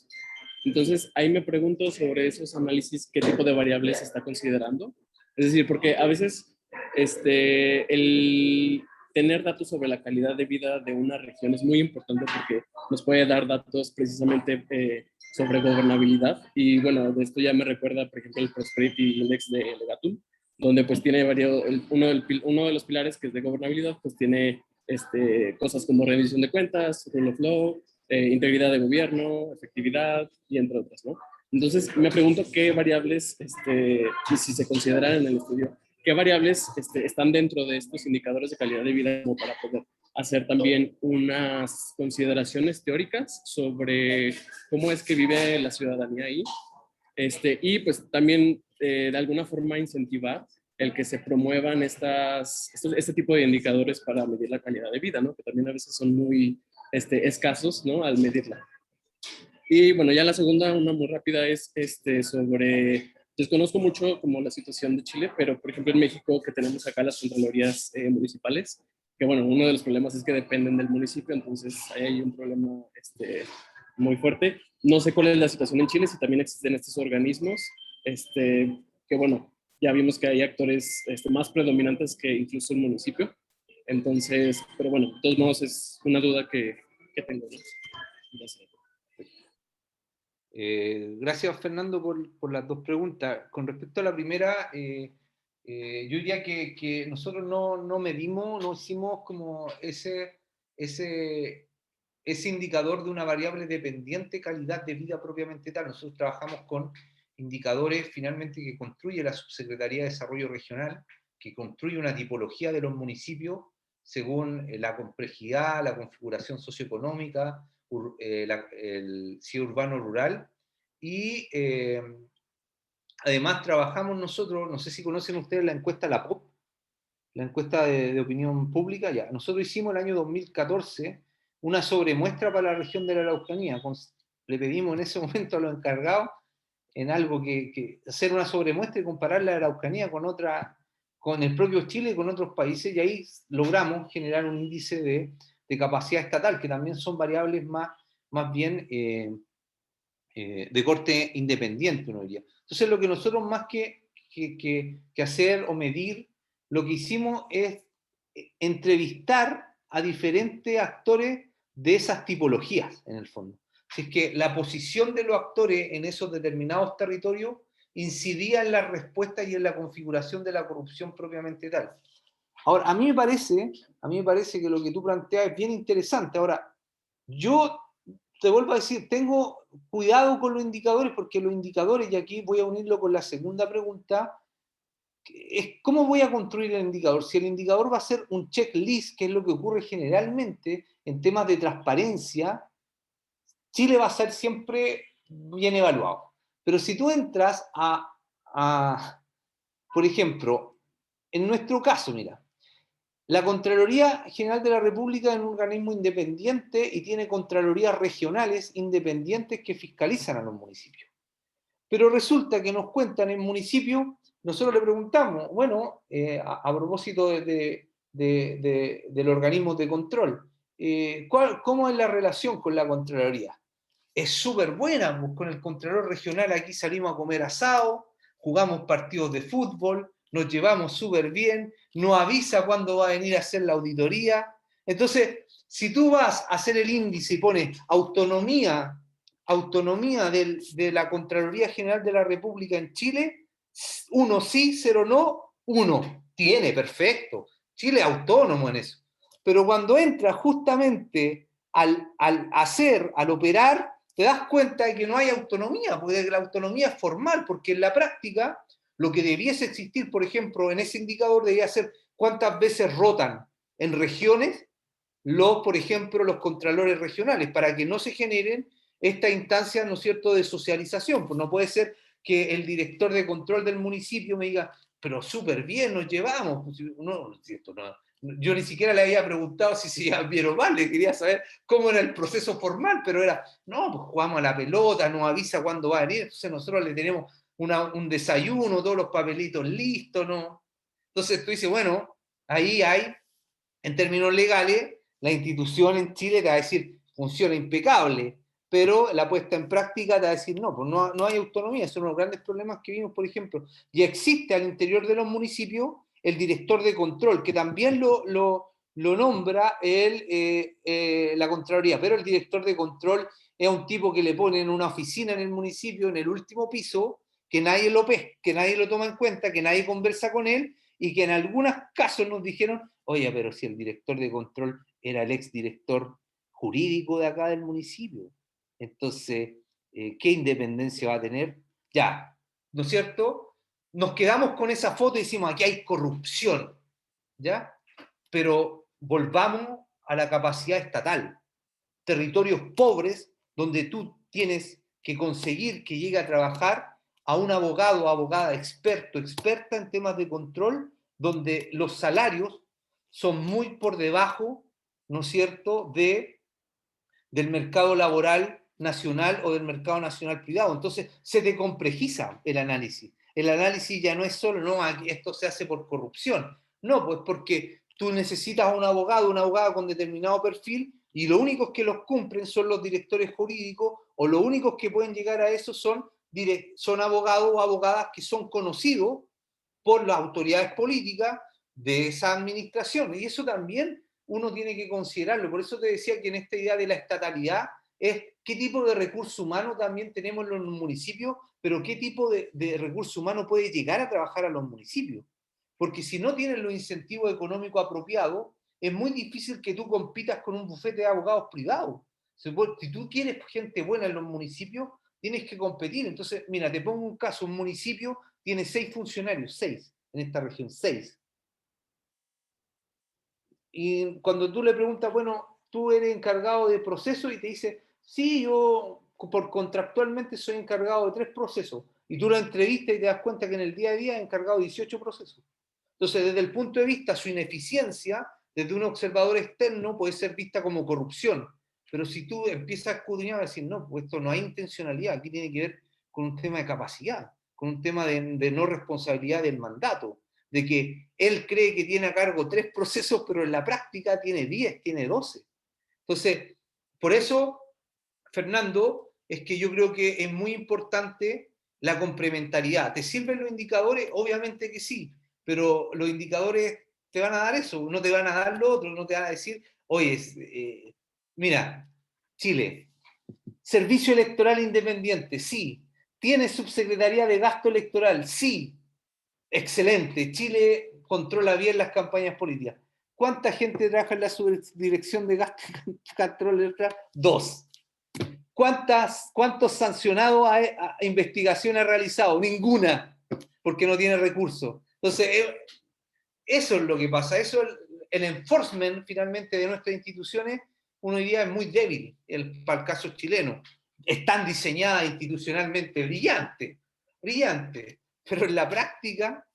Entonces, ahí me pregunto sobre esos análisis, ¿qué tipo de variables se está considerando? Es decir, porque a veces el tener datos sobre la calidad de vida de una región es muy importante porque nos puede dar datos precisamente sobre gobernabilidad. Y bueno, de esto ya me recuerda, por ejemplo, el Prosperity Index de Gatum, donde pues tiene uno de los pilares que es de gobernabilidad, pues tiene cosas como rendición de cuentas, rule of law, integridad de gobierno, efectividad y entre otras, ¿no? Entonces me pregunto qué variables, y si se consideran en el estudio, qué variables están dentro de estos indicadores de calidad de vida como para poder hacer también unas consideraciones teóricas sobre cómo es que vive la ciudadanía ahí, y pues también de alguna forma incentivar el que se promuevan este tipo de indicadores para medir la calidad de vida, ¿no? Que también a veces son muy escasos, ¿no? Al medirla. Y bueno, ya la segunda, una muy rápida, es sobre, desconozco mucho como la situación de Chile, pero por ejemplo en México que tenemos acá las contralorías municipales, que bueno, uno de los problemas es que dependen del municipio, entonces ahí hay un problema muy fuerte. No sé cuál es la situación en Chile, si también existen estos organismos, que bueno, ya vimos que hay actores más predominantes que incluso el municipio. Entonces, pero bueno, de todos modos es una duda que tengo, ¿no? Gracias. Gracias, Fernando, por las dos preguntas. Con respecto a la primera, yo diría que nosotros no medimos, no hicimos como ese indicador de una variable dependiente calidad de vida propiamente tal. Nosotros trabajamos con indicadores finalmente que construye la Subsecretaría de Desarrollo Regional, que construye una tipología de los municipios según la complejidad, la configuración socioeconómica, si urbano-rural, y además trabajamos nosotros, no sé si conocen ustedes la encuesta La POP, la encuesta de opinión pública, ya. Nosotros hicimos el año 2014 una sobremuestra para la región de la Araucanía. Le pedimos en ese momento a los encargados en algo que hacer una sobremuestra y comparar la Araucanía con el propio Chile y con otros países, y ahí logramos generar un índice de capacidad estatal, que también son variables más bien de corte independiente, uno diría. Entonces, lo que nosotros más que hacer o medir, lo que hicimos es entrevistar a diferentes actores de esas tipologías, en el fondo. Si es que la posición de los actores en esos determinados territorios incidía en las respuestas y en la configuración de la corrupción propiamente tal. Ahora, a mí me parece que lo que tú planteas es bien interesante. Ahora, yo te vuelvo a decir, tengo cuidado con los indicadores, porque los indicadores, y aquí voy a unirlo con la segunda pregunta, es cómo voy a construir el indicador. Si el indicador va a ser un checklist, que es lo que ocurre generalmente en temas de transparencia, Chile va a ser siempre bien evaluado. Pero si tú entras por ejemplo, en nuestro caso, mira, la Contraloría General de la República es un organismo independiente y tiene contralorías regionales independientes que fiscalizan a los municipios. Pero resulta que nos cuentan en municipios, nosotros le preguntamos, bueno, a propósito del organismo de control, ¿cómo es la relación con la Contraloría? Es súper buena, pues con el Contralor Regional aquí salimos a comer asado, jugamos partidos de fútbol, nos llevamos súper bien, nos avisa cuándo va a venir a hacer la auditoría. Entonces, si tú vas a hacer el índice y pones autonomía autonomía de la Contraloría General de la República en Chile, 1 sí, 0 no, 1. Tiene, perfecto. Chile es autónomo en eso. Pero cuando entra justamente al hacer, al operar, te das cuenta de que no hay autonomía, porque la autonomía es formal, porque en la práctica lo que debiese existir, por ejemplo, en ese indicador debía ser cuántas veces rotan en regiones por ejemplo, los contralores regionales, para que no se generen estas instancias, ¿no es cierto?, de socialización. Pues no puede ser que el director de control del municipio me diga, pero súper bien, nos llevamos. Pues no, ¿cierto? No, yo ni siquiera le había preguntado si se iban bien o mal, le quería saber cómo era el proceso formal, pero era, no, pues jugamos a la pelota, nos avisa cuándo va a venir, entonces nosotros le tenemos un desayuno, todos los papelitos listos, ¿no? Entonces tú dices, bueno, ahí hay, en términos legales, la institución en Chile te va a decir, funciona impecable, pero la puesta en práctica te va a decir, no, pues no hay autonomía, son los grandes problemas que vimos, por ejemplo. Y existe al interior de los municipios el director de control, que también lo nombra la Contraloría, pero el director de control es un tipo que le ponen en una oficina en el municipio, en el último piso, que nadie lo pesca, que nadie lo toma en cuenta, que nadie conversa con él, y que en algunos casos nos dijeron, oye, pero si el director de control era el exdirector jurídico de acá del municipio. Entonces, ¿qué independencia va a tener? Ya, ¿no es cierto? Nos quedamos con esa foto y decimos, aquí hay corrupción, ¿ya? Pero volvamos a la capacidad estatal. Territorios pobres donde tú tienes que conseguir que llegue a trabajar a un abogado o abogada experta en temas de control, donde los salarios son muy por debajo, ¿no es cierto?, del mercado laboral nacional o del mercado nacional privado. Entonces se te complejiza el análisis. El análisis ya no es solo, no, esto se hace por corrupción. No, pues porque tú necesitas un abogado, una abogada con determinado perfil, y los únicos que los cumplen son los directores jurídicos, o los únicos que pueden llegar a eso son abogados o abogadas que son conocidos por las autoridades políticas de esa administración. Y eso también uno tiene que considerarlo. Por eso te decía que en esta idea de la estatalidad es qué tipo de recurso humano también tenemos en los municipios, pero qué tipo de recurso humano puede llegar a trabajar a los municipios. Porque si no tienes los incentivos económicos apropiados, es muy difícil que tú compitas con un bufete de abogados privados. Si tú quieres gente buena en los municipios, tienes que competir. Entonces, mira, te pongo un caso, un municipio tiene 6 funcionarios, 6 en esta región, 6. Y cuando tú le preguntas, bueno, tú eres encargado de procesos, y te dice, sí, yo contractualmente soy encargado de 3 procesos. Y tú lo entrevistas y te das cuenta que en el día a día es encargado de 18 procesos. Entonces, desde el punto de vista, su ineficiencia, desde un observador externo, puede ser vista como corrupción. Pero si tú empiezas a escudriñar, a decir, no, pues esto no hay intencionalidad, aquí tiene que ver con un tema de capacidad, con un tema de no responsabilidad del mandato, de que él cree que tiene a cargo 3 procesos, pero en la práctica tiene 10, tiene 12. Entonces, por eso, Fernando, es que yo creo que es muy importante la complementariedad. ¿Te sirven los indicadores? Obviamente que sí, pero los indicadores te van a dar eso, no te van a dar lo otro, no te van a decir, oye, mira, Chile, servicio electoral independiente, sí. ¿Tiene subsecretaría de gasto electoral? Sí. Excelente. Chile controla bien las campañas políticas. ¿Cuánta gente trabaja en la subdirección de gasto electoral? 2. ¿Cuántos sancionados a investigación ha realizado? Ninguna, porque no tiene recursos. Entonces, eso es lo que pasa. Eso, el enforcement finalmente de nuestras instituciones, uno diría es muy débil para el caso chileno. Están diseñadas institucionalmente brillante, pero en la práctica,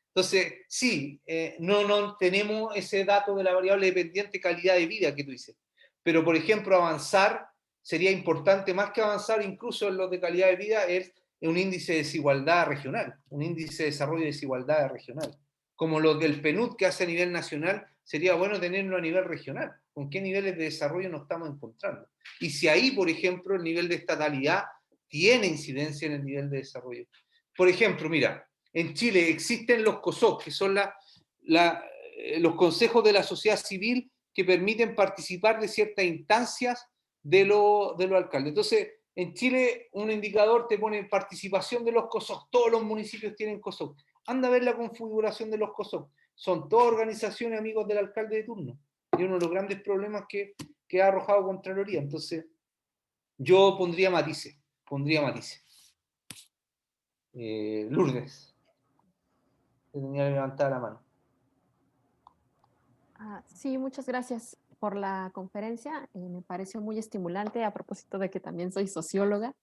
entonces, sí, no tenemos ese dato de la variable dependiente calidad de vida que tú dices. Pero, por ejemplo, avanzar sería importante, más que avanzar incluso en los de calidad de vida, es un índice de desigualdad regional, un índice de desarrollo de desigualdad regional. Como los del PNUD que hace a nivel nacional, sería bueno tenerlo a nivel regional. ¿Con qué niveles de desarrollo nos estamos encontrando? Y si ahí, por ejemplo, el nivel de estatalidad tiene incidencia en el nivel de desarrollo. Por ejemplo, mira, en Chile existen los COSOC, que son los consejos de la sociedad civil que permiten participar de ciertas instancias de los alcaldes. Entonces, En Chile, un indicador te pone participación de los COSOC. Todos los municipios tienen COSOC. Anda a ver la configuración de los COSOC. Son todas organizaciones amigos del alcalde de turno. Y uno de los grandes problemas que ha arrojado Contraloría. Entonces, yo pondría matices. Lourdes. Tenía que levantar la mano. Sí, muchas gracias por la conferencia. Me pareció muy estimulante a propósito de que también soy socióloga.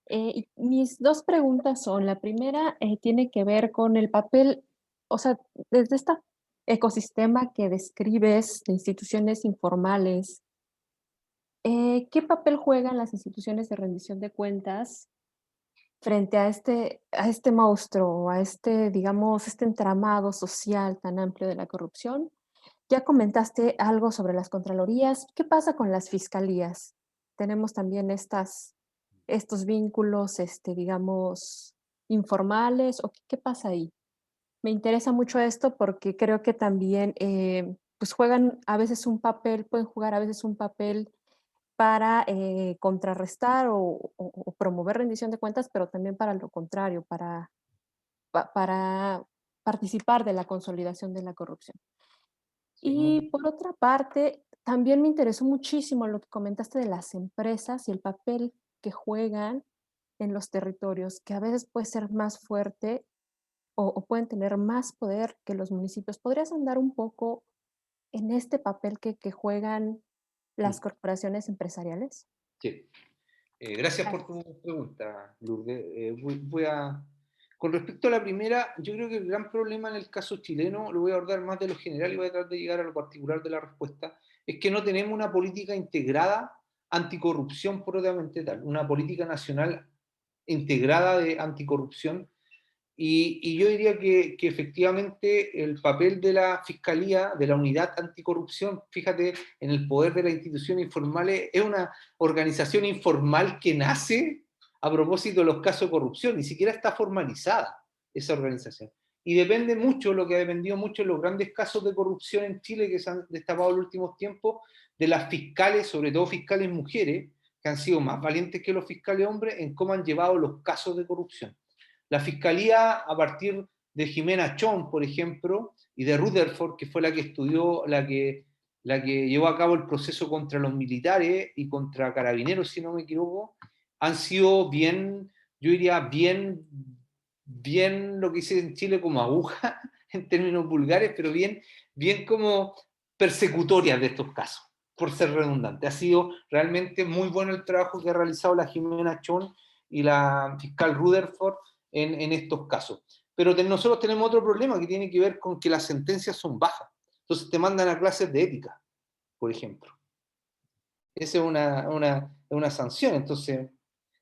Y mis dos preguntas son, la primera tiene que ver con el papel, o sea, desde este ecosistema que describes de instituciones informales, ¿qué papel juegan las instituciones de rendición de cuentas frente a este monstruo, a este, digamos, este entramado social tan amplio de la corrupción? Ya comentaste algo sobre las contralorías. ¿Qué pasa con las fiscalías? Tenemos también estos vínculos, digamos, informales, ¿o qué pasa ahí? Me interesa mucho esto porque creo que también pues juegan a veces un papel, pueden jugar a veces un papel para contrarrestar o promover rendición de cuentas, pero también para lo contrario, para participar de la consolidación de la corrupción. Y por otra parte, también me interesó muchísimo lo que comentaste de las empresas y el papel que juegan en los territorios, que a veces puede ser más fuerte o pueden tener más poder que los municipios. ¿Podrías andar un poco en este papel que juegan las corporaciones empresariales? Sí. Gracias por tu pregunta, Lourdes. Con respecto a la primera, yo creo que el gran problema en el caso chileno, lo voy a abordar más de lo general y voy a tratar de llegar a lo particular de la respuesta, es que no tenemos una política integrada anticorrupción propiamente tal, una política nacional integrada de anticorrupción. Y yo diría que efectivamente el papel de la Fiscalía, de la Unidad Anticorrupción, fíjate, en el poder de las instituciones informales, es una organización informal que nace a propósito de los casos de corrupción, ni siquiera está formalizada esa organización. Y depende mucho, lo que ha dependido mucho en los grandes casos de corrupción en Chile que se han destapado en los últimos tiempos, de las fiscales, sobre todo fiscales mujeres, que han sido más valientes que los fiscales hombres en cómo han llevado los casos de corrupción. La Fiscalía, a partir de Jimena Chon, por ejemplo, y de Rutherford, que fue la que estudió, la que llevó a cabo el proceso contra los militares y contra carabineros, si no me equivoco, han sido bien, yo diría, bien lo que dice en Chile como aguja, en términos vulgares, pero bien como persecutorias de estos casos, por ser redundante. Ha sido realmente muy bueno el trabajo que ha realizado la Jimena Chon y la fiscal Rutherford en estos casos. Pero nosotros tenemos otro problema que tiene que ver con que las sentencias son bajas. Entonces te mandan a clases de ética, por ejemplo. Esa es una sanción. Entonces,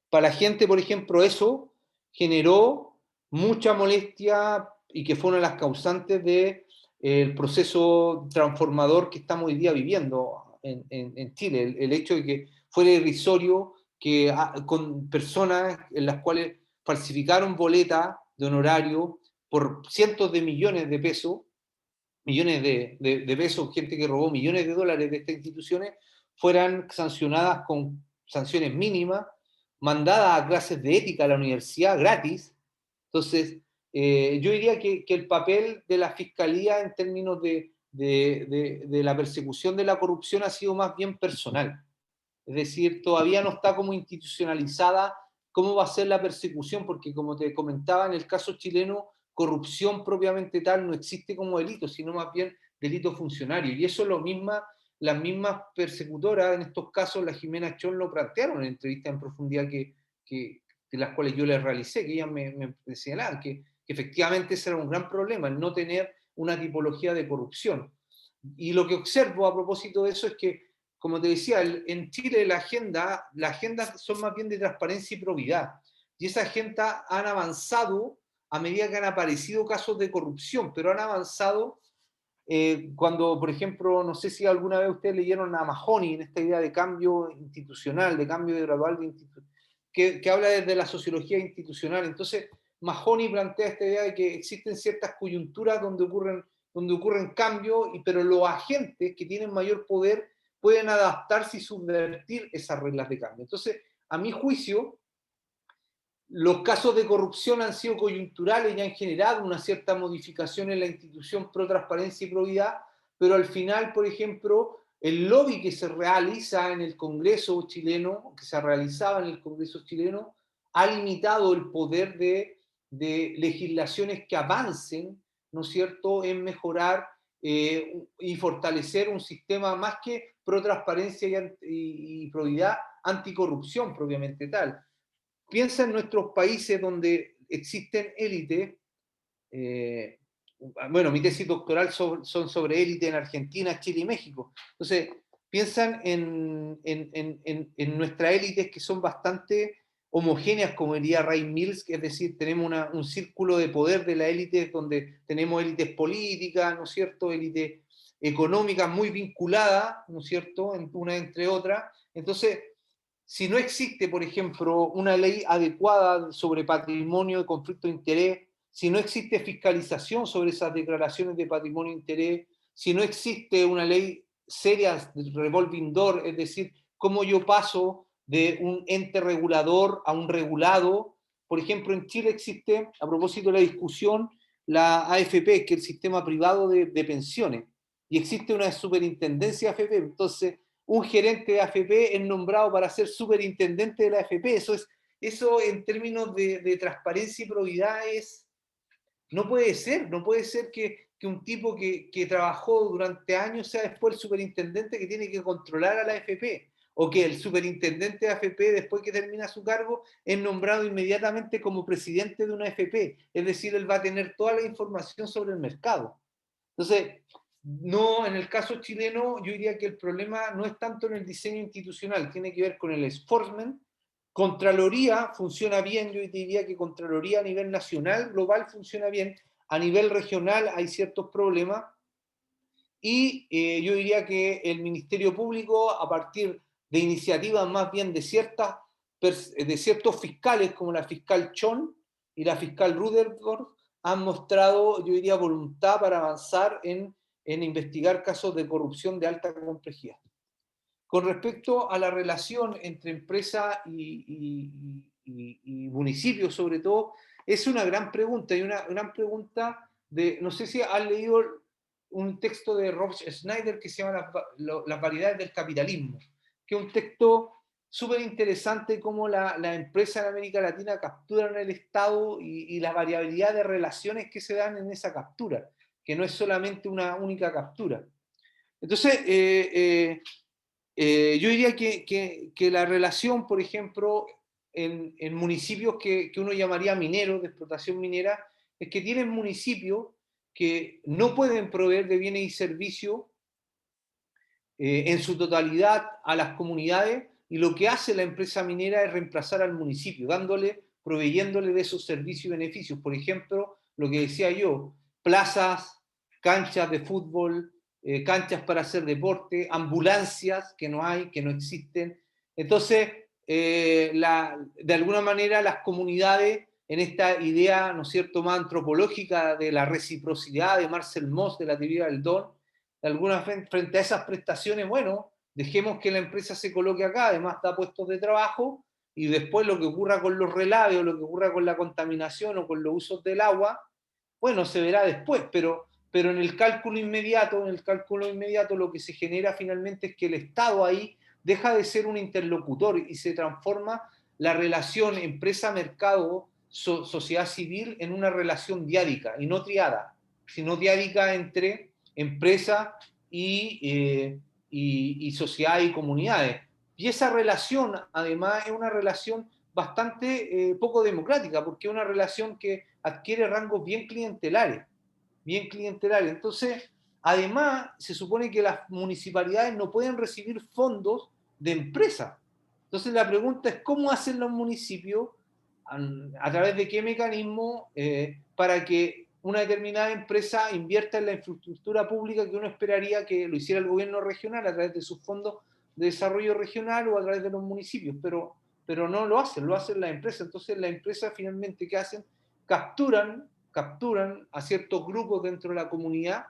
para la gente, por ejemplo, eso generó mucha molestia y que fue una de las causantes del proceso transformador que estamos hoy día viviendo en Chile. El hecho de que fuera irrisorio que con personas en las cuales falsificaron boletas de honorario por cientos de millones de pesos, gente que robó millones de dólares de estas instituciones, fueran sancionadas con sanciones mínimas, mandadas a clases de ética a la universidad gratis. Entonces, yo diría que el papel de la Fiscalía en términos de la persecución de la corrupción ha sido más bien personal. Es decir, todavía no está como institucionalizada cómo va a ser la persecución, porque como te comentaba, en el caso chileno, corrupción propiamente tal no existe como delito, sino más bien delito funcionario. Y eso las mismas persecutoras, en estos casos, la Jimena Chon lo plantearon en entrevistas en profundidad de las cuales yo les realicé, que ellas me señalaban que efectivamente ese era un gran problema, el no tener una tipología de corrupción. Y lo que observo a propósito de eso es que, como te decía, en Chile la agenda son más bien de transparencia y probidad. Y esa agenda han avanzado a medida que han aparecido casos de corrupción, pero han avanzado cuando, por ejemplo, no sé si alguna vez ustedes leyeron a Mahoney en esta idea de cambio institucional, de cambio gradual que habla desde la sociología institucional. Entonces, Mahoney plantea esta idea de que existen ciertas coyunturas donde ocurren cambios, pero los agentes que tienen mayor poder pueden adaptarse y subvertir esas reglas de cambio. Entonces, a mi juicio, los casos de corrupción han sido coyunturales y han generado una cierta modificación en la institución pro transparencia y probidad, pero al final, por ejemplo, el lobby que se realiza en el Congreso chileno, que se realizaba en el Congreso chileno, ha limitado el poder de legislaciones que avancen, ¿no es cierto?, en mejorar y fortalecer un sistema más que pro transparencia y probidad, anticorrupción propiamente tal. Piensa en nuestros países donde existen élites. Bueno, mi tesis doctoral son sobre élite en Argentina, Chile y México. Entonces, piensan en nuestras élites que son bastante homogéneas, como diría Ray Mills, es decir, tenemos un círculo de poder de la élite donde tenemos élites políticas, ¿no es cierto?, élites económicas muy vinculadas, ¿no es cierto?, una entre otras. Entonces, si no existe, por ejemplo, una ley adecuada sobre patrimonio y conflicto de interés, si no existe fiscalización sobre esas declaraciones de patrimonio e interés, si no existe una ley seria de revolving door, es decir, cómo yo paso de un ente regulador a un regulado. Por ejemplo, en Chile existe, a propósito de la discusión, la AFP, que es el sistema privado de pensiones, y existe una superintendencia AFP. Entonces, un gerente de AFP es nombrado para ser superintendente de la AFP. Eso en términos de transparencia y probidad no puede ser que un tipo que trabajó durante años sea después el superintendente que tiene que controlar a la AFP, o que el superintendente de AFP, después que termina su cargo, es nombrado inmediatamente como presidente de una AFP, es decir, él va a tener toda la información sobre el mercado. Entonces, no, en el caso chileno, yo diría que el problema no es tanto en el diseño institucional, tiene que ver con el enforcement. Contraloría funciona bien, yo diría que Contraloría a nivel nacional, global, funciona bien. A nivel regional hay ciertos problemas. Y yo diría que el Ministerio Público, a partir de iniciativas más bien de ciertos fiscales, como la fiscal Chon y la fiscal Rutherford, han mostrado, yo diría, voluntad para avanzar en investigar casos de corrupción de alta complejidad. Con respecto a la relación entre empresa y municipios, sobre todo, es una gran pregunta, y una gran pregunta de, no sé si has leído un texto de Rob Schneider que se llama Las variedades del capitalismo, que es un texto súper interesante cómo la empresa en América Latina capturan el Estado y la variabilidad de relaciones que se dan en esa captura, que no es solamente una única captura. Entonces, yo diría que la relación, por ejemplo, en municipios que uno llamaría mineros, de explotación minera, es que tienen municipios que no pueden proveer de bienes y servicios en su totalidad a las comunidades, y lo que hace la empresa minera es reemplazar al municipio, proveyéndole de esos servicios y beneficios. Por ejemplo, lo que decía yo, plazas, canchas de fútbol, canchas para hacer deporte, ambulancias que no hay, que no existen. Entonces, de alguna manera las comunidades, en esta idea, ¿no es cierto?, más antropológica de la reciprocidad de Marcel Mauss, de la teoría del don, de alguna frente a esas prestaciones, bueno, dejemos que la empresa se coloque acá, además da puestos de trabajo, y después lo que ocurra con los relaves, o lo que ocurra con la contaminación o con los usos del agua, bueno, se verá después, pero en el cálculo inmediato, lo que se genera finalmente es que el Estado ahí deja de ser un interlocutor y se transforma la relación empresa-mercado, sociedad civil, en una relación diádica, y no triada, sino diádica entre empresa y sociedad y comunidades. Y esa relación, además, es una relación bastante poco democrática, porque es una relación que adquiere rangos bien clientelares. Entonces, además, se supone que las municipalidades no pueden recibir fondos de empresas. Entonces, la pregunta es, ¿cómo hacen los municipios, a través de qué mecanismo, para que una determinada empresa invierta en la infraestructura pública que uno esperaría que lo hiciera el gobierno regional a través de sus fondos de desarrollo regional o a través de los municipios? Pero no lo hacen las empresas. Entonces, las empresas finalmente, ¿qué hacen? Capturan a ciertos grupos dentro de la comunidad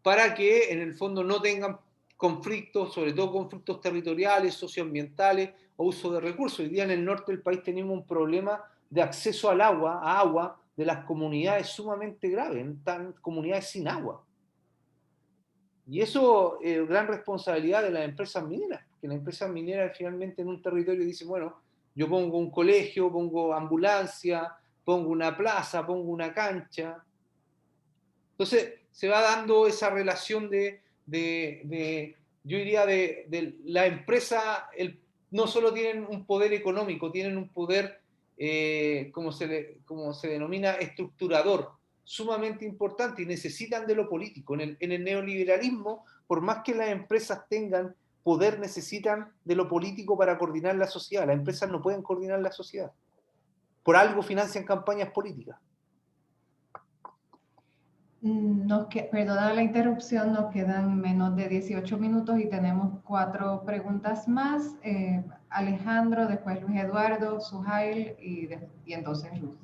para que en el fondo no tengan conflictos, sobre todo conflictos territoriales, socioambientales o uso de recursos. Hoy día en el norte del país tenemos un problema de acceso al agua, a agua, de las comunidades sumamente grave, están comunidades sin agua. Y eso es gran responsabilidad de las empresas mineras, porque las empresas mineras finalmente en un territorio dicen, bueno, yo pongo un colegio, pongo ambulancia, pongo una plaza, pongo una cancha. Entonces se va dando esa relación yo diría, de la empresa, no solo tienen un poder económico, tienen un poder, como se denomina, estructurador, sumamente importante y necesitan de lo político. En el neoliberalismo, por más que las empresas tengan poder, necesitan de lo político para coordinar la sociedad. Las empresas no pueden coordinar la sociedad. Por algo financian campañas políticas. Perdona la interrupción, nos quedan menos de 18 minutos y tenemos 4 preguntas más. Alejandro, después Luis Eduardo, Suhail y entonces Luz.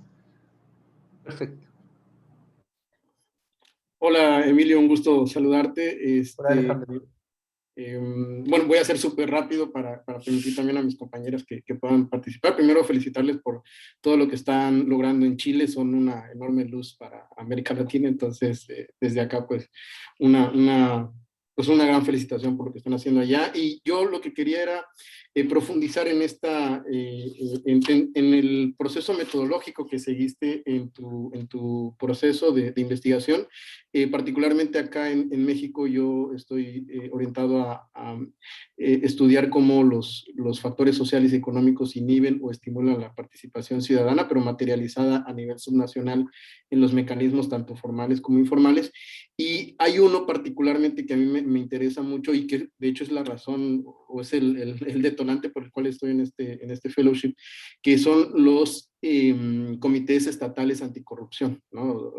Perfecto. Hola Emilio, un gusto saludarte. Hola, Alejandro. Bueno, voy a ser súper rápido para permitir también a mis compañeras que puedan participar. Primero, felicitarles por todo lo que están logrando en Chile. Son una enorme luz para América Latina. Entonces, desde acá, pues, una gran felicitación por lo que están haciendo allá. Y yo lo que quería era profundizar en en el proceso metodológico que seguiste en tu proceso de investigación. Particularmente acá en México yo estoy orientado a estudiar cómo los factores sociales y económicos inhiben o estimulan la participación ciudadana, pero materializada a nivel subnacional en los mecanismos tanto formales como informales. Y hay uno particularmente que a mí me interesa mucho y que de hecho es la razón o es el detonante por el cual estoy en este fellowship, que son los comités estatales anticorrupción, ¿no?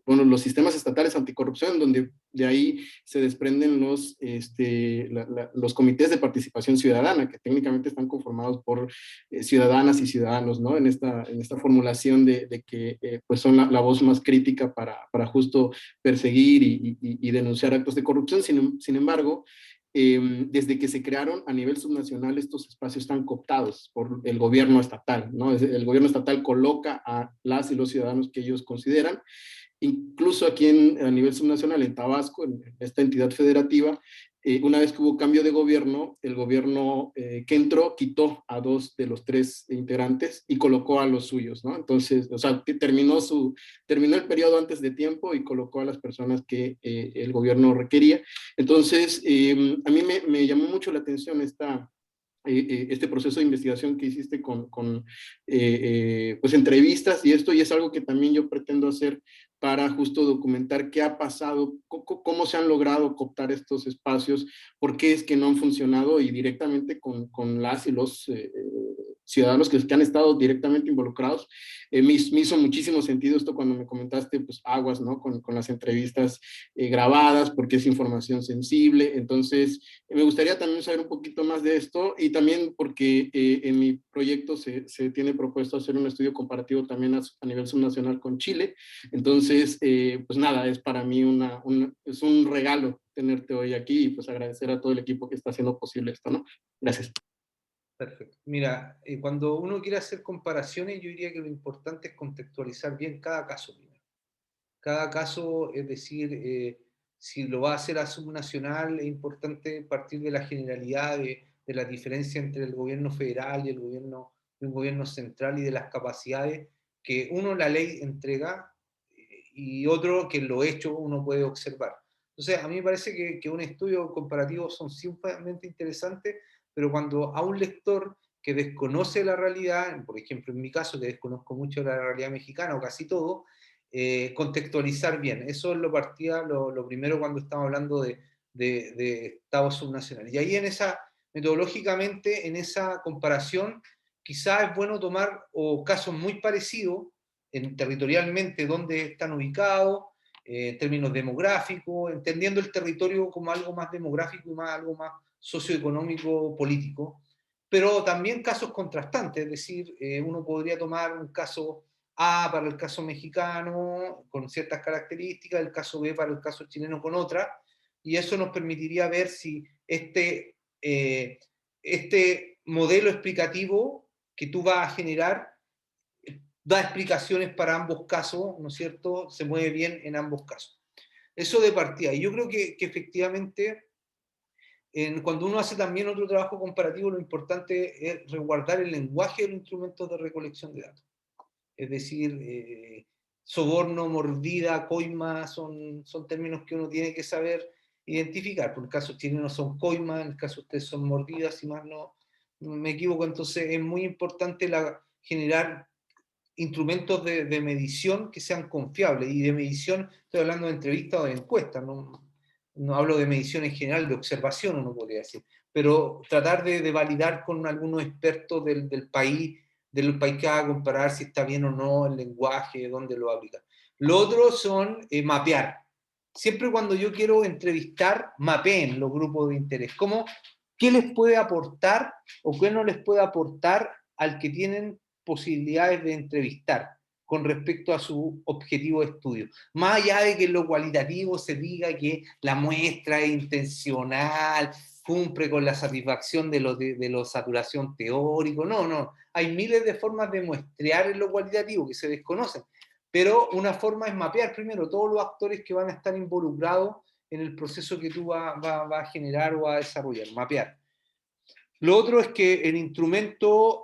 Bueno, los sistemas estatales anticorrupción, donde de ahí se desprenden los comités de participación ciudadana, que técnicamente están conformados por ciudadanas y ciudadanos, ¿no? En esta formulación de que pues son la voz más crítica para justo perseguir y denunciar actos de corrupción. Sin embargo, desde que se crearon a nivel subnacional, estos espacios están cooptados por el gobierno estatal, ¿no? El gobierno estatal coloca a las y los ciudadanos que ellos consideran. Incluso aquí a nivel subnacional, en Tabasco, en esta entidad federativa, una vez que hubo cambio de gobierno, el gobierno que entró quitó a 2 de los 3 integrantes y colocó a los suyos, ¿no? Entonces, o sea, terminó el periodo antes de tiempo y colocó a las personas que el gobierno requería. Entonces, a mí me llamó mucho la atención este proceso de investigación que hiciste con pues entrevistas y esto, y es algo que también yo pretendo hacer para justo documentar qué ha pasado, cómo se han logrado cooptar estos espacios, por qué es que no han funcionado y directamente con las y los ciudadanos que han estado directamente involucrados. Me hizo muchísimo sentido esto cuando me comentaste, pues aguas, ¿no? Con las entrevistas grabadas, porque es información sensible. Entonces, me gustaría también saber un poquito más de esto y también porque en mi proyecto se tiene propuesto hacer un estudio comparativo también a nivel subnacional con Chile. Entonces, pues nada, es para mí es un regalo tenerte hoy aquí y pues agradecer a todo el equipo que está haciendo posible esto, ¿no? Gracias. Perfecto. Mira, cuando uno quiere hacer comparaciones, yo diría que lo importante es contextualizar bien cada caso primero. Cada caso, es decir, si lo va a hacer a subnacional, es importante partir de la generalidad de la diferencia entre el gobierno federal y un gobierno central y de las capacidades que uno, la ley entrega, y otro que en lo hecho uno puede observar. Entonces, a mí me parece que un estudio comparativo son simplemente interesantes, pero cuando a un lector que desconoce la realidad, por ejemplo en mi caso que desconozco mucho la realidad mexicana o casi todo, contextualizar bien. Eso es lo primero cuando estamos hablando de estados subnacionales. Y ahí metodológicamente, en esa comparación, quizás es bueno tomar casos muy parecidos territorialmente, dónde están ubicados, en términos demográficos, entendiendo el territorio como algo más demográfico y algo más socioeconómico, político, pero también casos contrastantes, es decir, uno podría tomar un caso A para el caso mexicano con ciertas características, el caso B para el caso chileno con otras, y eso nos permitiría ver si este modelo explicativo que tú vas a generar da explicaciones para ambos casos, ¿no es cierto? Se mueve bien en ambos casos. Eso de partida. Y yo creo que efectivamente, cuando uno hace también otro trabajo comparativo, lo importante es resguardar el lenguaje de los instrumentos de recolección de datos. Es decir, soborno, mordida, coima, son términos que uno tiene que saber identificar. Por el caso chileno son coimas, en el caso de ustedes son mordidas, si más no me equivoco. Entonces es muy importante generar instrumentos de medición que sean confiables. Y de medición, estoy hablando de entrevistas o de encuestas, no hablo de medición en general, de observación, uno podría decir. Pero tratar de validar con algunos expertos del país que va a comparar si está bien o no el lenguaje, dónde lo aplica. Lo otro son mapear. Siempre cuando yo quiero entrevistar, mapeen los grupos de interés. ¿Qué les puede aportar o qué no les puede aportar al que tienen posibilidades de entrevistar con respecto a su objetivo de estudio? Más allá de que en lo cualitativo se diga que la muestra es intencional, cumple con la satisfacción de lo saturación teórico, no. Hay miles de formas de muestrear en lo cualitativo que se desconocen, pero una forma es mapear primero todos los actores que van a estar involucrados en el proceso que tú vas a generar o a desarrollar, mapear. Lo otro es que el instrumento,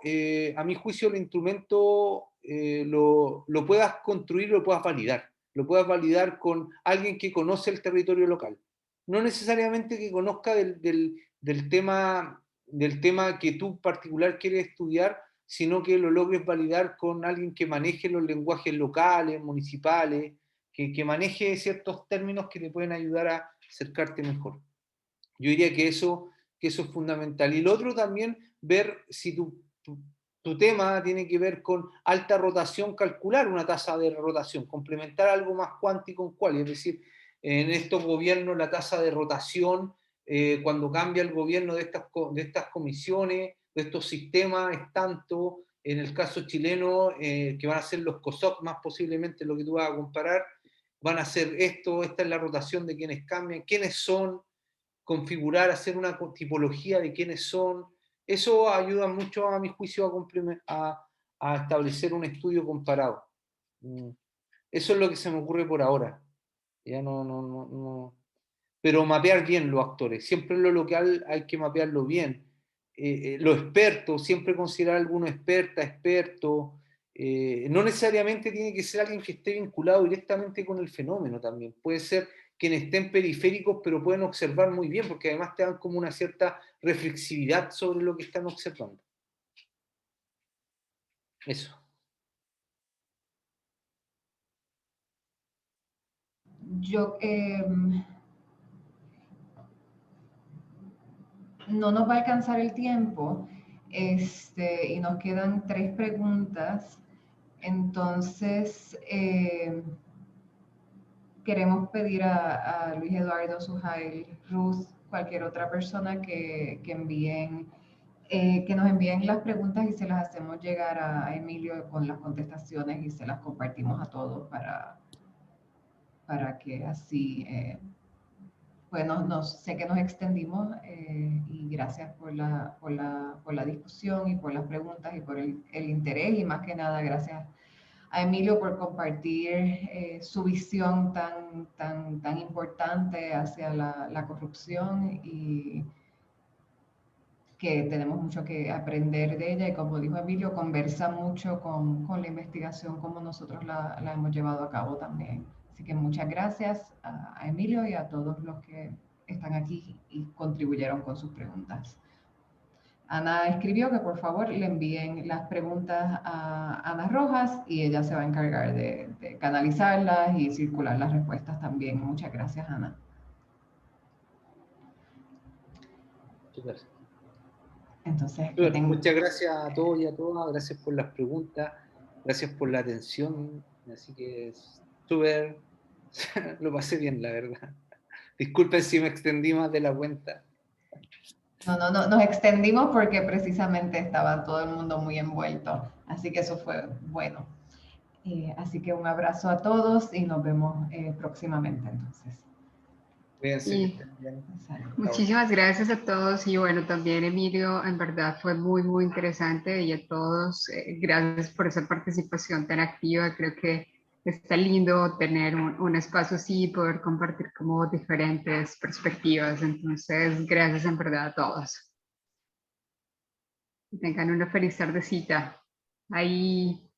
a mi juicio, el instrumento lo puedas construir, lo puedas validar con alguien que conoce el territorio local. No necesariamente que conozca del tema que tú en particular quieres estudiar, sino que lo logres validar con alguien que maneje los lenguajes locales, municipales, que maneje ciertos términos que te pueden ayudar a acercarte mejor. Yo diría que eso es fundamental. Y lo otro también, ver si tu tema tiene que ver con alta rotación, calcular una tasa de rotación, complementar algo más cuántico en cual, es decir, en estos gobiernos la tasa de rotación, cuando cambia el gobierno de estas comisiones, de estos sistemas, es tanto. En el caso chileno, que van a ser los COSOC, más posiblemente lo que tú vas a comparar, van a ser esta es la rotación de quienes cambian, quiénes son, configurar, hacer una tipología de quiénes son. Eso ayuda mucho, a mi juicio, a establecer un estudio comparado. Eso es lo que se me ocurre por ahora. Ya no. Pero mapear bien los actores. Siempre en lo local hay que mapearlo bien. Los expertos, siempre considerar alguno experto. No necesariamente tiene que ser alguien que esté vinculado directamente con el fenómeno también. Puede ser quienes estén periféricos, pero pueden observar muy bien, porque además te dan como una cierta reflexividad sobre lo que están observando. Eso. No nos va a alcanzar el tiempo, y nos quedan 3 preguntas. Entonces, queremos pedir a Luis Eduardo, Sujail, Ruth, cualquier otra persona que nos envíen las preguntas y se las hacemos llegar a Emilio con las contestaciones y se las compartimos a todos para que así, sé que nos extendimos y gracias por la discusión y por las preguntas y por el interés, y más que nada gracias a Emilio por compartir su visión tan importante hacia la corrupción, y que tenemos mucho que aprender de ella, y como dijo Emilio, conversa mucho con la investigación como nosotros la hemos llevado a cabo también. Así que muchas gracias a Emilio y a todos los que están aquí y contribuyeron con sus preguntas. Ana escribió que por favor le envíen las preguntas a Ana Rojas y ella se va a encargar de canalizarlas y circular las respuestas también. Muchas gracias, Ana. Muchas gracias. Entonces, muchas gracias a todos y a todas, gracias por las preguntas, gracias por la atención, así que súper, lo pasé bien, la verdad. Disculpen si me extendí más de la cuenta. No, nos extendimos porque precisamente estaba todo el mundo muy envuelto, así que eso fue bueno. Así que un abrazo a todos y nos vemos próximamente entonces. Cuídense, Sí. que estén bien. Muchísimas gracias a todos y bueno, también Emilio, en verdad fue muy, muy interesante y a todos, gracias por esa participación tan activa. Creo que está lindo tener un espacio así, poder compartir como diferentes perspectivas. Entonces, gracias en verdad a todos. Que tengan una feliz tardecita. Ahí.